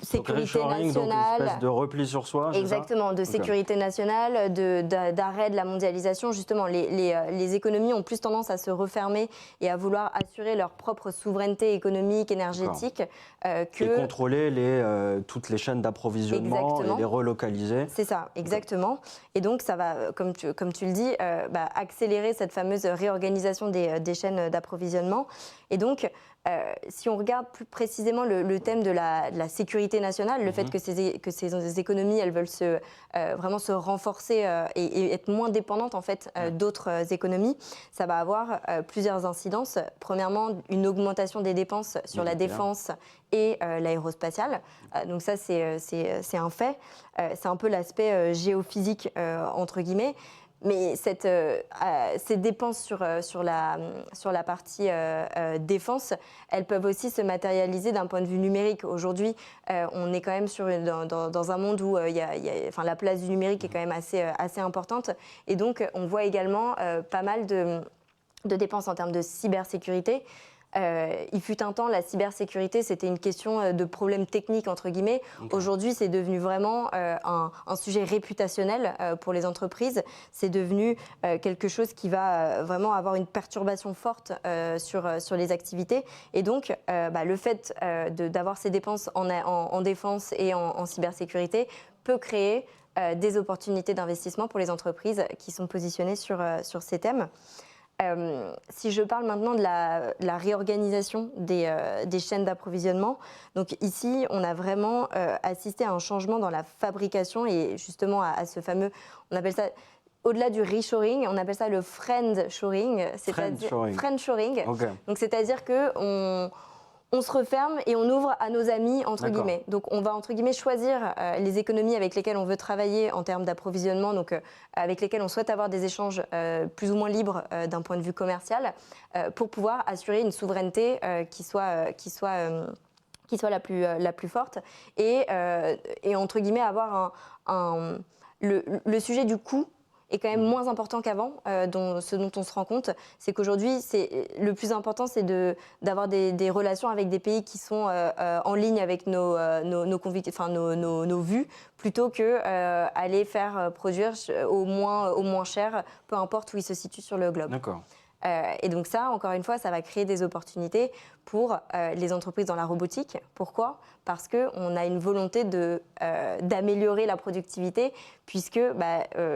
sécurité nationale. Donc une espèce de repli sur soi. Exactement, de sécurité nationale, d'arrêt de la mondialisation. Justement, les économies ont plus tendance à se refermer et à vouloir assurer leur propre souveraineté économique, énergétique. Et contrôler toutes les chaînes d'approvisionnement et les relocaliser. C'est ça, exactement. Et donc, ça va, comme tu le dis, accélérer cette fameuse réorganisation des chaînes d'approvisionnement. Et donc, si on regarde plus précisément le thème de la sécurité nationale, le fait que ces économies, elles veulent vraiment se renforcer et être moins dépendantes en fait d'autres économies, ça va avoir plusieurs incidences. Premièrement, une augmentation des dépenses sur la défense et l'aérospatiale. Donc ça, c'est un fait. C'est un peu l'aspect géophysique, entre guillemets. Mais ces dépenses sur la partie défense, elles peuvent aussi se matérialiser d'un point de vue numérique. Aujourd'hui, on est quand même dans un monde où la place du numérique est quand même assez importante. Et donc, on voit également pas mal de dépenses en termes de cybersécurité. Il fut un temps, la cybersécurité, c'était une question de problème technique, entre guillemets. Aujourd'hui, c'est devenu vraiment un sujet réputationnel pour les entreprises. C'est devenu quelque chose qui va vraiment avoir une perturbation forte sur les activités. Et donc, le fait d'avoir ces dépenses en défense et en cybersécurité peut créer des opportunités d'investissement pour les entreprises qui sont positionnées sur ces thèmes. Si je parle maintenant de la réorganisation des chaînes d'approvisionnement, donc ici, on a vraiment assisté à un changement dans la fabrication et justement à ce fameux, on appelle ça, au-delà du reshoring, on appelle ça le friendshoring, c'est-à-dire friendshoring. Okay. Donc c'est-à-dire que on se referme et on ouvre à nos amis, entre guillemets. Donc, on va, entre guillemets, choisir les économies avec lesquelles on veut travailler en termes d'approvisionnement, donc avec lesquelles on souhaite avoir des échanges plus ou moins libres d'un point de vue commercial, pour pouvoir assurer une souveraineté qui soit la plus forte et entre guillemets, avoir le sujet du coût est quand même moins important qu'avant. Ce dont on se rend compte, c'est qu'aujourd'hui, le plus important, c'est d'avoir des relations avec des pays qui sont en ligne avec nos vues, plutôt que aller faire produire au moins cher, peu importe où ils se situent sur le globe. D'accord. Et donc ça, encore une fois, ça va créer des opportunités pour les entreprises dans la robotique. Pourquoi ? Parce qu'on a une volonté d'améliorer la productivité, puisque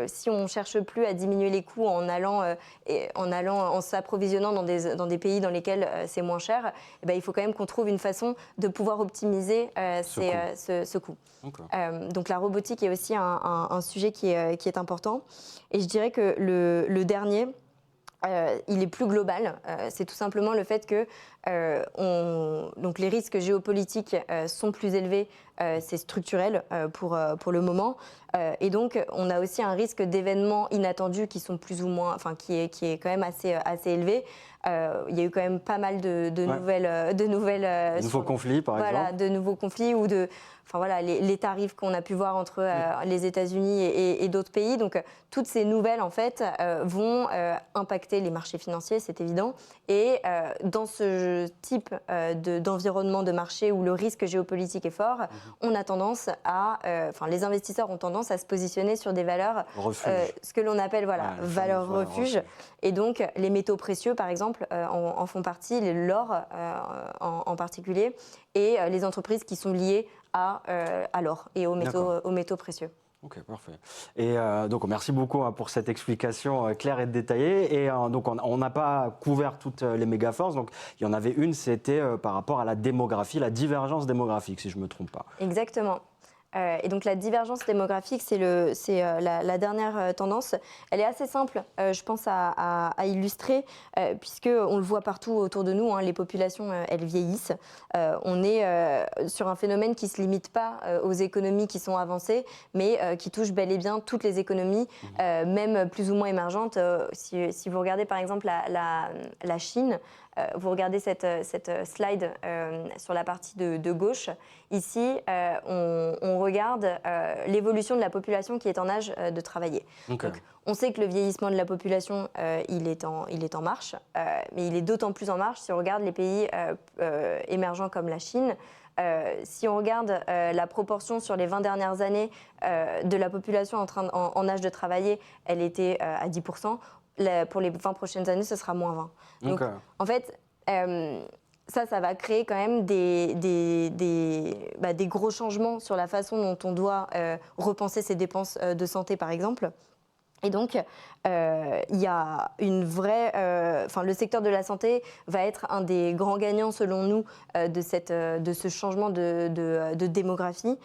si on ne cherche plus à diminuer les coûts en s'approvisionnant dans des pays dans lesquels c'est moins cher, il faut quand même qu'on trouve une façon de pouvoir optimiser ce coût. Okay. Donc la robotique est aussi un sujet qui est important. Et je dirais que le dernier, il est plus global. C'est tout simplement le fait que donc les risques géopolitiques sont plus élevés, c'est structurel pour le moment. Et donc, on a aussi un risque d'événements inattendus qui sont plus ou moins, qui est quand même assez élevé. Il y a eu quand même pas mal de nouveaux conflits, par exemple. De nouveaux conflits ou les tarifs qu'on a pu voir entre les États-Unis et d'autres pays. Donc, toutes ces nouvelles, en fait, vont impacter les marchés financiers, c'est évident. Et dans ce type d'environnement de marché où le risque géopolitique est fort, on a tendance les investisseurs ont tendance à se positionner sur des valeurs, ce que l'on appelle valeurs refuge. Et donc, les métaux précieux, par exemple, en font partie, l'or en particulier, et les entreprises qui sont liées à l'or et aux métaux précieux. Ok, parfait. Et donc, merci beaucoup pour cette explication claire et détaillée. Et donc, on n'a pas couvert toutes les méga-forces. Donc, il y en avait une, c'était par rapport à la démographie, la divergence démographique, si je ne me trompe pas. Exactement. Et donc la divergence démographique, c'est la dernière tendance. Elle est assez simple, je pense, à illustrer, puisqu'on le voit partout autour de nous, hein, les populations, elles vieillissent. On est sur un phénomène qui ne se limite pas aux économies qui sont avancées, mais qui touche bel et bien toutes les économies, même plus ou moins émergentes. Si vous regardez par exemple la Chine, vous regardez cette slide sur la partie de gauche. Ici, on regarde l'évolution de la population qui est en âge de travailler. Okay. Donc, on sait que le vieillissement de la population, il est en marche, mais il est d'autant plus en marche si on regarde les pays émergents comme la Chine. Si on regarde la proportion sur les 20 dernières années de la population en âge de travailler, elle était à 10%. Pour les 20 prochaines années, ce sera moins 20. Donc, en fait, ça va créer quand même des gros changements sur la façon dont on doit repenser ses dépenses de santé, par exemple. Et donc, il y a une vraie... le secteur de la santé va être un des grands gagnants, selon nous, de ce changement de démographie,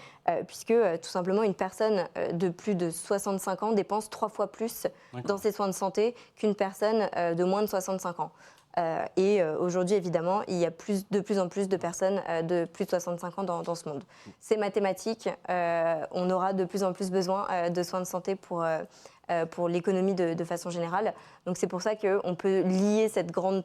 puisque, tout simplement, une personne de plus de 65 ans dépense 3 fois plus dans ses soins de santé qu'une personne de moins de 65 ans. Et aujourd'hui, évidemment, il y a de plus en plus de personnes de plus de 65 ans dans ce monde. C'est mathématique, on aura de plus en plus besoin de soins de santé pour l'économie de façon générale. Donc c'est pour ça qu'on peut lier cette grande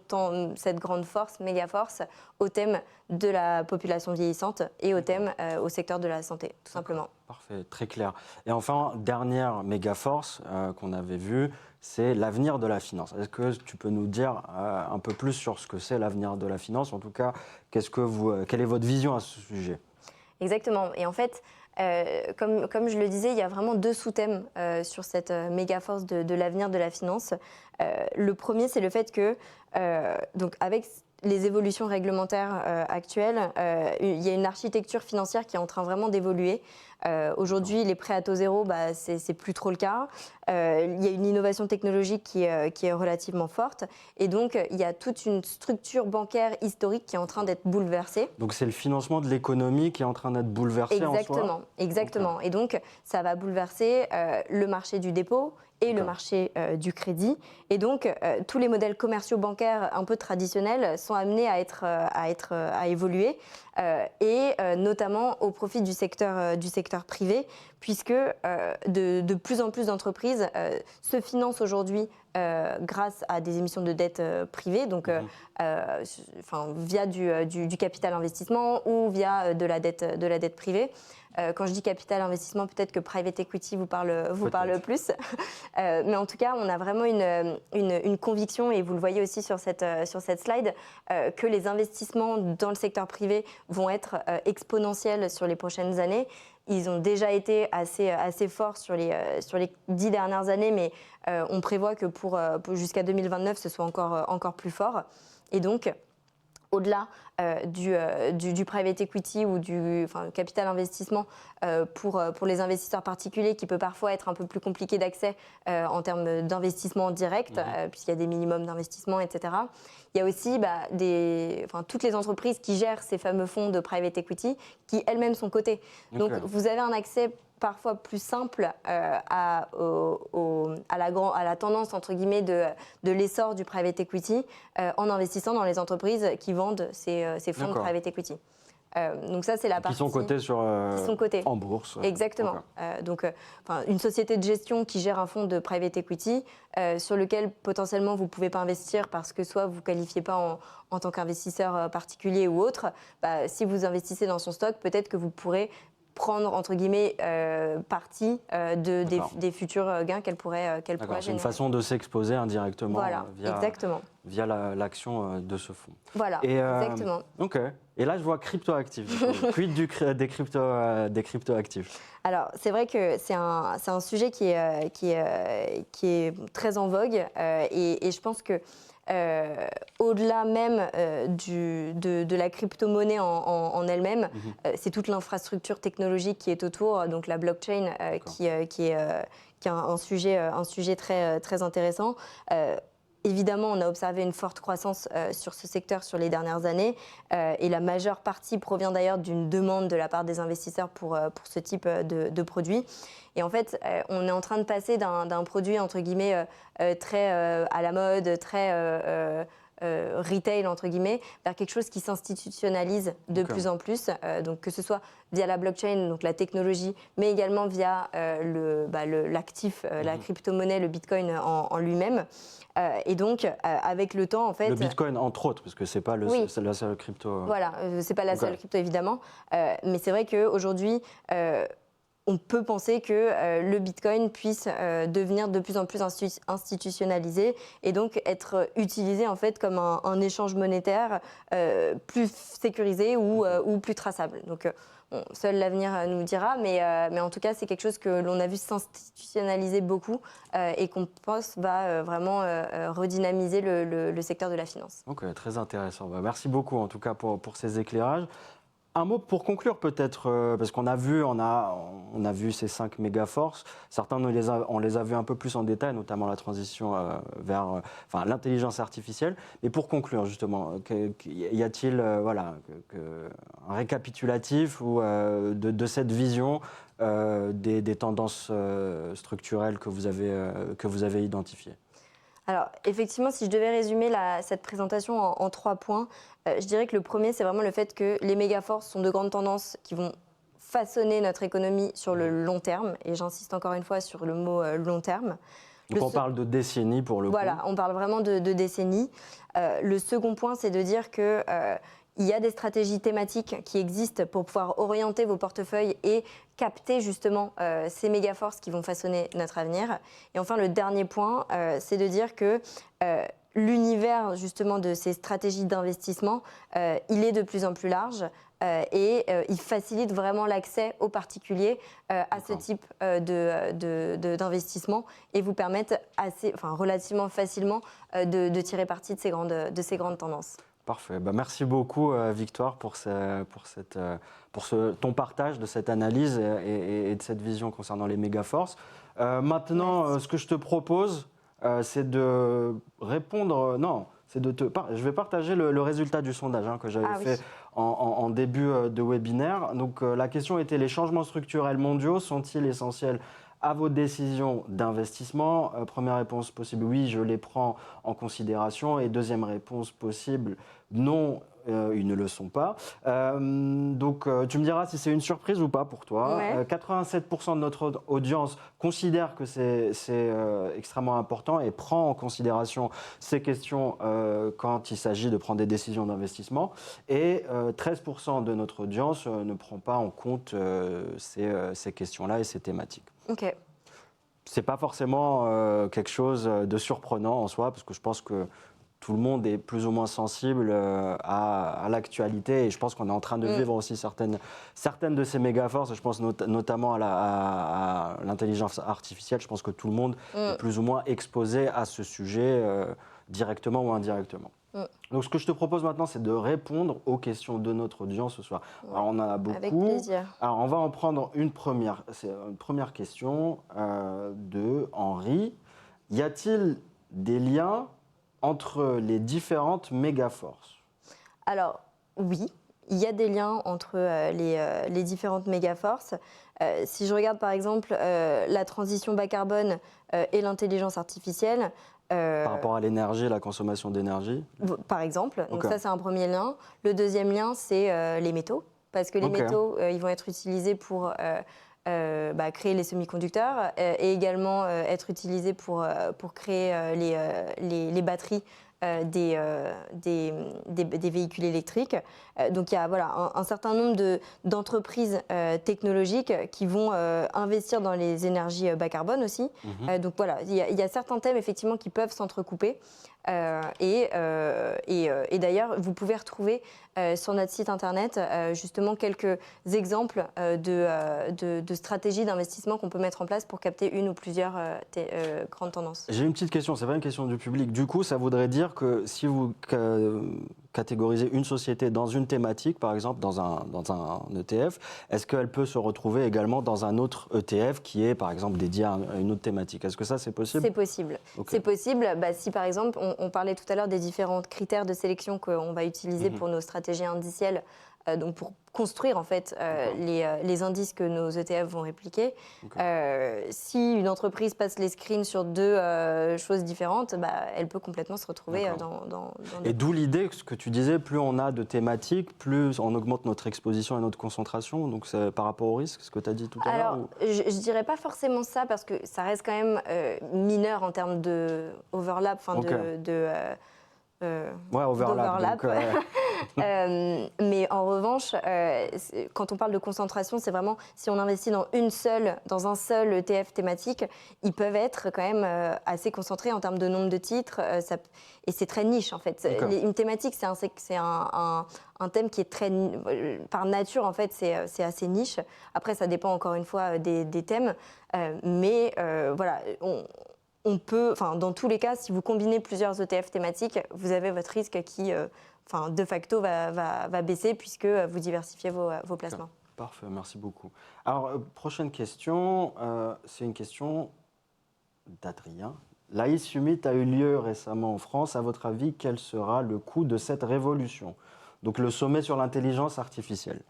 force, méga force, au thème de la population vieillissante et au secteur de la santé, tout simplement. Parfait, très clair. Et enfin, dernière méga force qu'on avait vue, c'est l'avenir de la finance. Est-ce que tu peux nous dire un peu plus sur ce que c'est l'avenir de la finance? En tout cas, quelle est votre vision à ce sujet? Exactement. Et en fait, comme je le disais, il y a vraiment 2 sous-thèmes sur cette méga force de l'avenir de la finance. Le premier, c'est le fait que, donc avec les évolutions réglementaires actuelles, il y a une architecture financière qui est en train vraiment d'évoluer. Aujourd'hui, les prêts à taux zéro, c'est plus trop le cas. Il y a une innovation technologique qui est relativement forte. Et donc, il y a toute une structure bancaire historique qui est en train d'être bouleversée. Donc, c'est le financement de l'économie qui est en train d'être bouleversé en soi? Exactement. Okay. Et donc, ça va bouleverser le marché du dépôt et le marché du crédit. Et donc, tous les modèles commerciaux bancaires un peu traditionnels sont amenés à évoluer, et notamment au profit du secteur privé, puisque de plus en plus d'entreprises se financent aujourd'hui grâce à des émissions de dette privées, donc via du capital investissement ou via de la dette privée. Quand je dis capital investissement, peut-être que private equity vous parle plus. Mais en tout cas, on a vraiment une conviction, et vous le voyez aussi sur cette slide, que les investissements dans le secteur privé vont être exponentiels sur les prochaines années. Ils ont déjà été assez forts sur les 10 dernières années, mais on prévoit que pour jusqu'à 2029, ce soit encore plus fort. Et donc, au-delà du private equity ou du capital investissement pour les investisseurs particuliers, qui peut parfois être un peu plus compliqué d'accès en termes d'investissement direct, puisqu'il y a des minimums d'investissement, etc. Il y a aussi toutes les entreprises qui gèrent ces fameux fonds de private equity qui elles-mêmes sont cotées. Donc vous avez un accès parfois plus simple à la tendance, entre guillemets, de l'essor du private equity en investissant dans les entreprises qui vendent ces fonds de private equity. Donc ça, c'est la partie... Qui sont cotés en bourse. Exactement. Donc, une société de gestion qui gère un fonds de private equity sur lequel potentiellement vous ne pouvez pas investir parce que soit vous ne qualifiez pas en tant qu'investisseur particulier ou autre, si vous investissez dans son stock, peut-être que vous pourrez prendre, entre guillemets, partie des futurs gains qu'elle pourrait générer. C'est une façon de s'exposer indirectement via l'action de ce fonds. Voilà, exactement. Ok. Et là, je vois cryptoactifs. Quid des cryptoactifs? Alors, c'est vrai que c'est un sujet qui est très en vogue, et je pense que au-delà même de la crypto-monnaie en elle-même, c'est toute l'infrastructure technologique qui est autour, donc la blockchain, qui est un sujet très, très intéressant. évidemment, on a observé une forte croissance sur ce secteur sur les dernières années et la majeure partie provient d'ailleurs d'une demande de la part des investisseurs pour ce type de produit. Et en fait, on est en train de passer d'un produit, entre guillemets, très à la mode, très retail, entre guillemets, vers quelque chose qui s'institutionnalise de plus en plus. Donc que ce soit via la blockchain, donc la technologie, mais également via l'actif, la crypto-monnaie, le bitcoin en lui-même. Et donc, avec le temps, en fait... Le bitcoin, entre autres, parce que c'est pas la seule crypto... Voilà, c'est pas la seule crypto, évidemment. Mais c'est vrai qu'aujourd'hui... on peut penser que le Bitcoin puisse devenir de plus en plus institutionnalisé et donc être utilisé en fait comme un échange monétaire plus sécurisé ou plus traçable. Donc seul l'avenir nous dira, mais en tout cas c'est quelque chose que l'on a vu s'institutionnaliser beaucoup et qu'on pense va vraiment redynamiser le secteur de la finance. Ok, très intéressant. Merci beaucoup en tout cas pour ces éclairages. Un mot pour conclure peut-être, parce qu'on a vu ces 5 mégaforces. Certains, on les a vus un peu plus en détail, notamment la transition vers l'intelligence artificielle. Mais pour conclure, justement, y a-t-il un récapitulatif de cette vision des tendances structurelles que vous avez identifiées ? Alors, effectivement, si je devais résumer cette présentation en 3 points, je dirais que le premier, c'est vraiment le fait que les mégaforces sont de grandes tendances qui vont façonner notre économie sur le long terme. Et j'insiste encore une fois sur le mot long terme. Donc on parle de décennies pour le coup. Voilà, on parle vraiment de décennies. Le second point, c'est de dire que... il y a des stratégies thématiques qui existent pour pouvoir orienter vos portefeuilles et capter justement ces mégaforces qui vont façonner notre avenir. Et enfin, le dernier point, c'est de dire que l'univers justement de ces stratégies d'investissement, il est de plus en plus large et il facilite vraiment l'accès aux particuliers à ce type d'investissement et vous permettent relativement facilement de tirer parti de ces grandes tendances. Parfait. Merci beaucoup, Victoire, pour ton partage de cette analyse et de cette vision concernant les mégaforces. Maintenant, ce que je te propose, c'est de répondre... je vais partager le résultat du sondage que j'avais fait en début de webinaire. Donc, la question était: les changements structurels mondiaux sont-ils essentiels à vos décisions d'investissement? Première réponse possible, oui, je les prends en considération. Et deuxième réponse possible, non, ils ne le sont pas. Donc, tu me diras si c'est une surprise ou pas pour toi. Ouais. 87% de notre audience considère que c'est extrêmement important et prend en considération ces questions quand il s'agit de prendre des décisions d'investissement. Et 13% de notre audience ne prend pas en compte ces questions-là et ces thématiques. Ok. C'est pas forcément quelque chose de surprenant en soi, parce que je pense que tout le monde est plus ou moins sensible à l'actualité, et je pense qu'on est en train de vivre aussi certaines de ces mégaforces. Je pense notamment à l'intelligence artificielle. Je pense que tout le monde est plus ou moins exposé à ce sujet directement ou indirectement. Donc ce que je te propose maintenant, c'est de répondre aux questions de notre audience ce soir. Alors, on en a beaucoup. Avec plaisir. Alors on va en prendre une première. C'est une première question de Henri. Y a-t-il des liens entre les différentes mégaforces? Alors oui, il y a des liens entre les différentes mégaforces. Si je regarde par exemple la transition bas carbone et l'intelligence artificielle, par rapport à l'énergie, la consommation d'énergie? Par exemple. Donc ça, c'est un premier lien. Le deuxième lien, c'est les métaux. Parce que les métaux, ils vont être utilisés pour créer les semi-conducteurs et également être utilisés pour créer les batteries des véhicules électriques. Donc il y a un certain nombre d'entreprises technologiques qui vont investir dans les énergies bas carbone aussi. Donc voilà, il y a certains thèmes effectivement qui peuvent s'entrecouper. Et d'ailleurs, vous pouvez retrouver sur notre site internet justement quelques exemples de stratégies d'investissement qu'on peut mettre en place pour capter une ou plusieurs grandes tendances. J'ai une petite question, c'est pas une question du public. Du coup, ça voudrait dire dire que si vous catégorisez une société dans une thématique, par exemple dans un ETF, est-ce qu'elle peut se retrouver également dans un autre ETF qui est par exemple dédié à une autre thématique? Est-ce que ça c'est possible? C'est possible. Okay. C'est possible. Si par exemple, on parlait tout à l'heure des différents critères de sélection qu'on va utiliser pour nos stratégies indicielles, donc pour construire en fait les indices que nos ETF vont répliquer. Si une entreprise passe les screens sur deux choses différentes, elle peut complètement se retrouver dans Et d'où l'idée, ce que tu disais, plus on a de thématiques, plus on augmente notre exposition et notre concentration. Donc c'est par rapport au risque, ce que tu as dit tout à l'heure. Alors, je ne dirais pas forcément ça parce que ça reste quand même mineur en termes de overlap, overlap. Mais en revanche, quand on parle de concentration, c'est vraiment si on investit dans un seul ETF thématique, ils peuvent être quand même assez concentrés en termes de nombre de titres. Et c'est très niche en fait. Une thématique, c'est un thème qui est très par nature en fait, c'est assez niche. Après, ça dépend encore une fois des thèmes, mais voilà. On peut, dans tous les cas, si vous combinez plusieurs ETF thématiques, vous avez votre risque qui, de facto, va baisser puisque vous diversifiez vos placements. Parfait, merci beaucoup. Alors, prochaine question, c'est une question d'Adrien. L'AI Summit a eu lieu récemment en France. À votre avis, quel sera le coût de cette révolution? Donc, le sommet sur l'intelligence artificielle.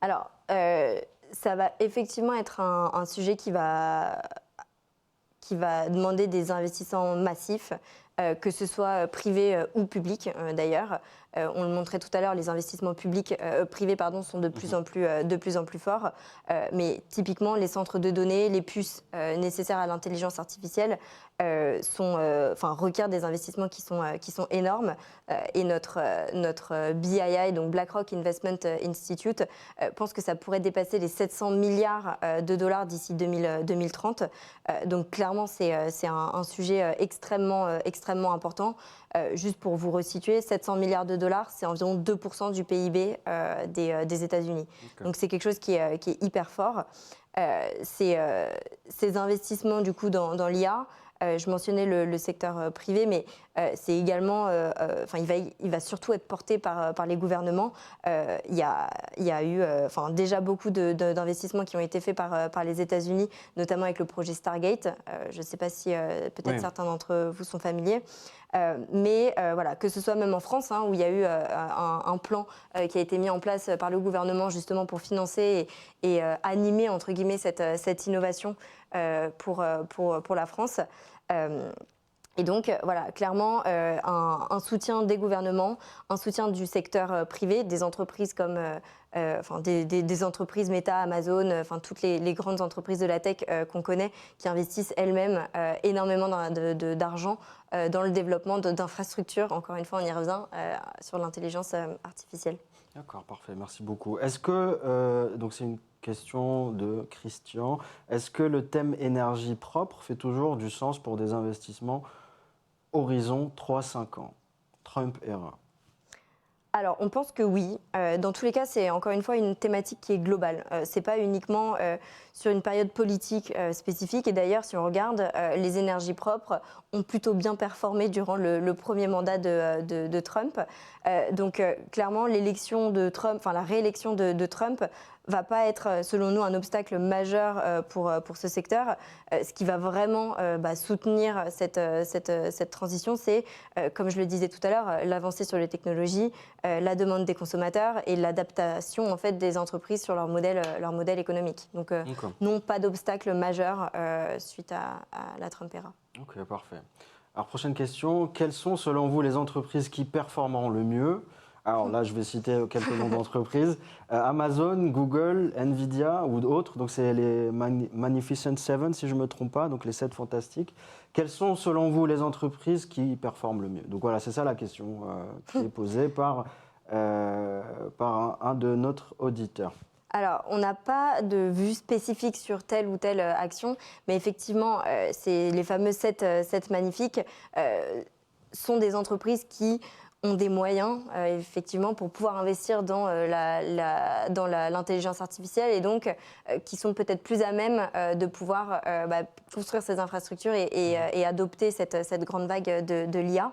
Alors, ça va effectivement être un sujet qui va demander des investissements massifs, que ce soit privé ou public d'ailleurs. On le montrait tout à l'heure, les investissements privés sont de plus en plus forts. Mais typiquement, les centres de données, les puces nécessaires à l'intelligence artificielle requièrent des investissements qui sont énormes. Et notre BII, donc BlackRock Investment Institute, pense que ça pourrait dépasser les 700 milliards de dollars d'ici 2030. Donc clairement, c'est un sujet extrêmement important. Juste pour vous resituer, 700 milliards de dollars, c'est environ 2% du PIB des États-Unis. Donc c'est quelque chose qui est hyper fort. Ces investissements du coup dans l'IA, je mentionnais le secteur privé, mais c'est également, il va surtout être porté par les gouvernements. Il y a eu déjà beaucoup d'investissements qui ont été faits par les États-Unis, notamment avec le projet Stargate. Je ne sais pas si peut-être certains d'entre vous sont familiers. Mais voilà, que ce soit même en France, où il y a eu un plan qui a été mis en place par le gouvernement justement pour financer et animer entre guillemets cette innovation pour la France. Et donc, voilà, clairement, un soutien des gouvernements, un soutien du secteur privé, des entreprises comme des entreprises Meta, Amazon, toutes les grandes entreprises de la tech qu'on connaît, qui investissent elles-mêmes énormément d'argent dans le développement d'infrastructures. Encore une fois, on y revient sur l'intelligence artificielle. D'accord, parfait, merci beaucoup. Est-ce que, donc c'est une question de Christian, est-ce que le thème énergie propre fait toujours du sens pour des investissements horizon 3-5 ans, Trump era? Alors, on pense que oui. Dans tous les cas, c'est encore une fois une thématique qui est globale. Ce n'est pas uniquement sur une période politique spécifique. Et d'ailleurs, si on regarde, les énergies propres ont plutôt bien performé durant le premier mandat de Trump. Donc, clairement, l'élection de Trump, la réélection de Trump va pas être, selon nous, un obstacle majeur pour ce secteur. Ce qui va vraiment soutenir cette transition, c'est, comme je le disais tout à l'heure, l'avancée sur les technologies, la demande des consommateurs et l'adaptation en fait, des entreprises sur leur modèle économique. Donc, non, pas d'obstacle majeur suite à la Trump era. Ok, parfait. Alors, prochaine question. Quelles sont, selon vous, les entreprises qui performeront le mieux? Alors là, je vais citer quelques noms d'entreprises. Amazon, Google, Nvidia ou d'autres. Donc, c'est les Magnificent Seven, si je ne me trompe pas, donc les 7 fantastiques. Quelles sont, selon vous, les entreprises qui performent le mieux? Donc voilà, c'est ça la question qui est posée par un de notre auditeur. Alors, on n'a pas de vue spécifique sur telle ou telle action, mais effectivement, c'est les fameux 7 magnifiques sont des entreprises qui ont des moyens, effectivement, pour pouvoir investir dans l'intelligence artificielle et donc qui sont peut-être plus à même de pouvoir construire ces infrastructures et adopter cette grande vague de l'IA.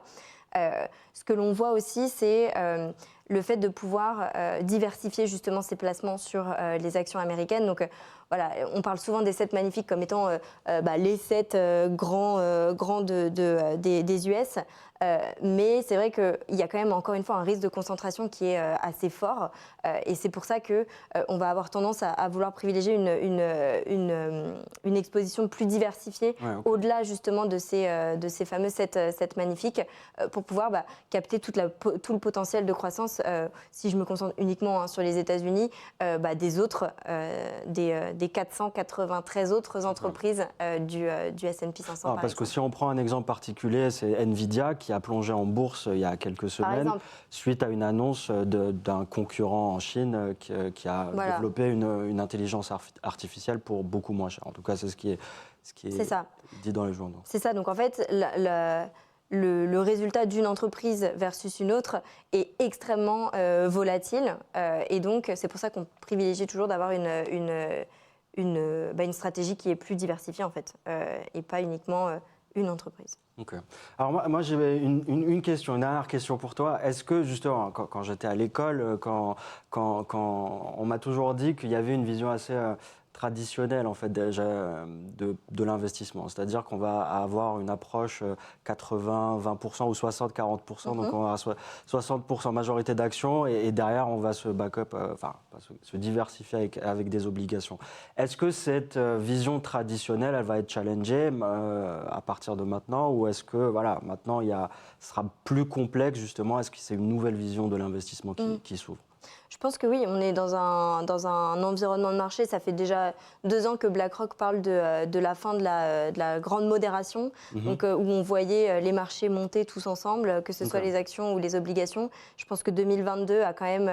Ce que l'on voit aussi, c'est le fait de pouvoir diversifier justement ses placements sur les actions américaines. Donc voilà, on parle souvent des 7 magnifiques comme étant les 7 grands des US. Mais c'est vrai qu'il y a quand même encore une fois un risque de concentration qui est assez fort. Et c'est pour ça qu'on va avoir tendance à vouloir privilégier une exposition plus diversifiée, au-delà justement de ces fameux 7 magnifiques, pour pouvoir capter tout le potentiel de croissance, si je me concentre uniquement sur les États-Unis, des autres, des 493 autres entreprises du S&P 500. Alors, parce que si on prend un exemple particulier, c'est Nvidia qui a plongé en bourse il y a quelques semaines suite à une annonce d'un concurrent en Chine qui a développé une intelligence artificielle pour beaucoup moins cher. En tout cas, c'est ce qui est dit dans les journaux. C'est ça. Donc en fait, le résultat d'une entreprise versus une autre est extrêmement volatile. Et donc, c'est pour ça qu'on privilégie toujours d'avoir une stratégie qui est plus diversifiée, en fait, et pas uniquement une entreprise. Okay. Alors moi j'avais une question, une dernière question pour toi. Est-ce que justement, quand j'étais à l'école, quand on m'a toujours dit qu'il y avait une vision assez traditionnelle en fait déjà de l'investissement, c'est-à-dire qu'on va avoir une approche 80-20% ou 60-40%, donc on va avoir 60% majorité d'actions et derrière on va se backup, se diversifier avec des obligations. Est-ce que cette vision traditionnelle, elle va être challengée à partir de maintenant, ou est-ce que maintenant ce sera plus complexe justement? Est-ce que c'est une nouvelle vision de l'investissement qui s'ouvre? Je pense que oui, on est dans un environnement de marché. Ça fait déjà 2 ans que BlackRock parle de la fin de la grande modération, donc, où on voyait les marchés monter tous ensemble, que ce soit les actions ou les obligations. Je pense que 2022 a quand même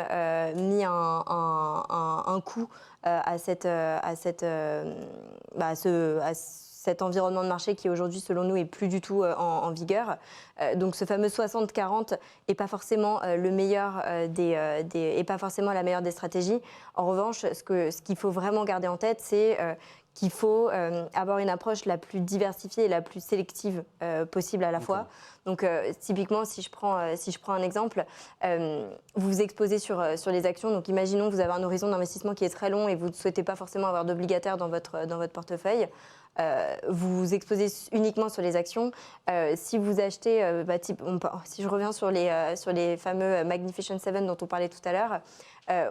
mis un coup à cet environnement de marché qui aujourd'hui, selon nous, est plus du tout en vigueur. Donc ce fameux 60-40 n'est pas forcément le meilleur et pas forcément la meilleure des stratégies. En revanche, ce qu'il faut vraiment garder en tête, c'est qu'il faut avoir une approche la plus diversifiée et la plus sélective possible à la fois. Donc typiquement, si je prends un exemple, vous vous exposez sur les actions. Donc imaginons que vous avez un horizon d'investissement qui est très long et vous ne souhaitez pas forcément avoir d'obligataire dans votre portefeuille. Vous vous exposez uniquement sur les actions. Si vous achetez, si je reviens sur les fameux Magnificent Seven dont on parlait tout à l'heure,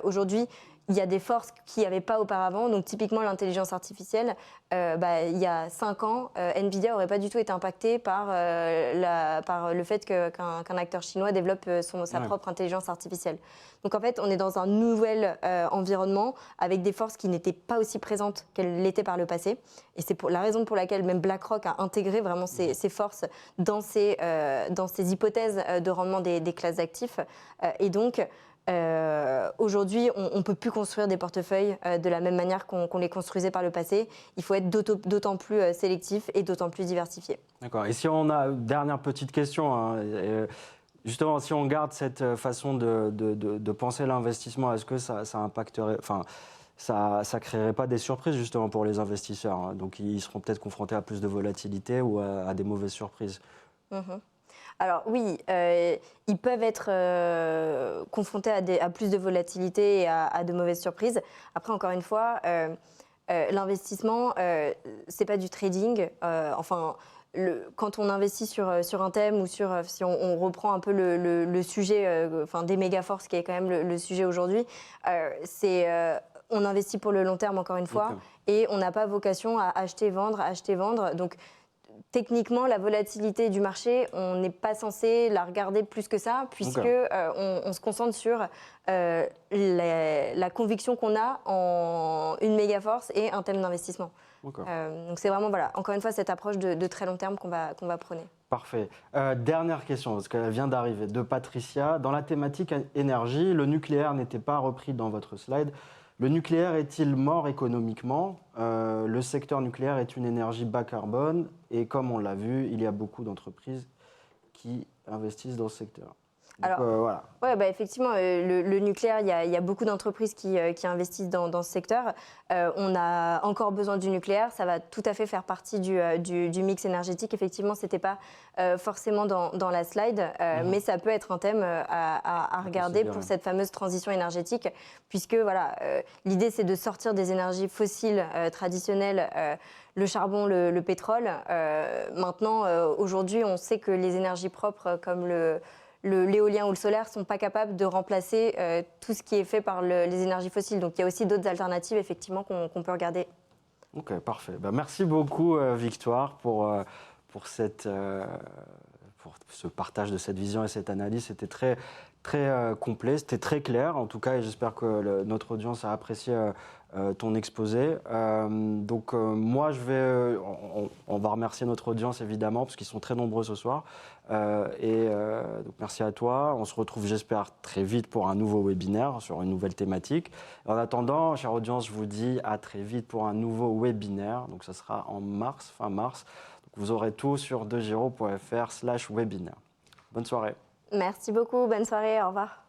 aujourd'hui, il y a des forces qu'il n'y avait pas auparavant. Donc typiquement l'intelligence artificielle, il y a 5 ans, Nvidia n'aurait pas du tout été impacté par le fait qu'un acteur chinois développe sa propre intelligence artificielle. Donc en fait, on est dans un nouvel environnement avec des forces qui n'étaient pas aussi présentes qu'elles l'étaient par le passé. Et c'est la raison pour laquelle même BlackRock a intégré vraiment ces forces dans ses hypothèses de rendement des classes d'actifs. Et donc, aujourd'hui, on ne peut plus construire des portefeuilles de la même manière qu'on les construisait par le passé. Il faut être d'autant plus sélectif et d'autant plus diversifié. D'accord. Et si on a une dernière petite question, justement, si on garde cette façon de penser l'investissement, est-ce que ça impacterait, ça créerait pas des surprises justement pour les investisseurs, hein? Donc ils seront peut-être confrontés à plus de volatilité ou à des mauvaises surprises. Alors oui, ils peuvent être confrontés à plus de volatilité et à de mauvaises surprises. Après, encore une fois, l'investissement, c'est pas du trading. Quand on investit sur un thème ou si on reprend un peu le sujet des méga-forces qui est quand même le sujet aujourd'hui, on investit pour le long terme, encore une fois, et on n'a pas vocation à acheter-vendre. Donc, techniquement, la volatilité du marché, on n'est pas censé la regarder plus que ça, puisque on se concentre sur la conviction qu'on a en une méga force et un thème d'investissement. Donc c'est vraiment, encore une fois, cette approche de très long terme qu'on va prôner. Parfait. Dernière question, parce qu'elle vient d'arriver, de Patricia. Dans la thématique énergie, le nucléaire n'était pas repris dans votre slide. Le nucléaire est-il mort économiquement? Le secteur nucléaire est une énergie bas carbone et comme on l'a vu, il y a beaucoup d'entreprises qui investissent dans ce secteur. Donc, Alors, voilà. ouais, bah, effectivement, le nucléaire, il y a beaucoup d'entreprises qui investissent dans ce secteur. On a encore besoin du nucléaire, ça va tout à fait faire partie du mix énergétique. Effectivement, ce n'était pas forcément dans la slide, mais ça peut être un thème à regarder pour cette fameuse transition énergétique, puisque voilà, l'idée c'est de sortir des énergies fossiles traditionnelles, le charbon, le pétrole. Maintenant, aujourd'hui, on sait que les énergies propres comme l'éolien ou le solaire ne sont pas capables de remplacer tout ce qui est fait par les énergies fossiles. Donc il y a aussi d'autres alternatives effectivement qu'on peut regarder. Ok, parfait. Bah, merci beaucoup Victoire pour ce partage de cette vision et cette analyse. C'était très, très complet, c'était très clair en tout cas et j'espère que notre audience a apprécié ton exposé. Moi, on va remercier notre audience évidemment parce qu'ils sont très nombreux ce soir. Donc merci à toi. On se retrouve, j'espère, très vite pour un nouveau webinaire sur une nouvelle thématique. En attendant, chère audience, je vous dis à très vite pour un nouveau webinaire. Donc ça sera en mars, fin mars. Donc, vous aurez tout sur degiro.fr/webinaire. Bonne soirée. Merci beaucoup, bonne soirée, au revoir.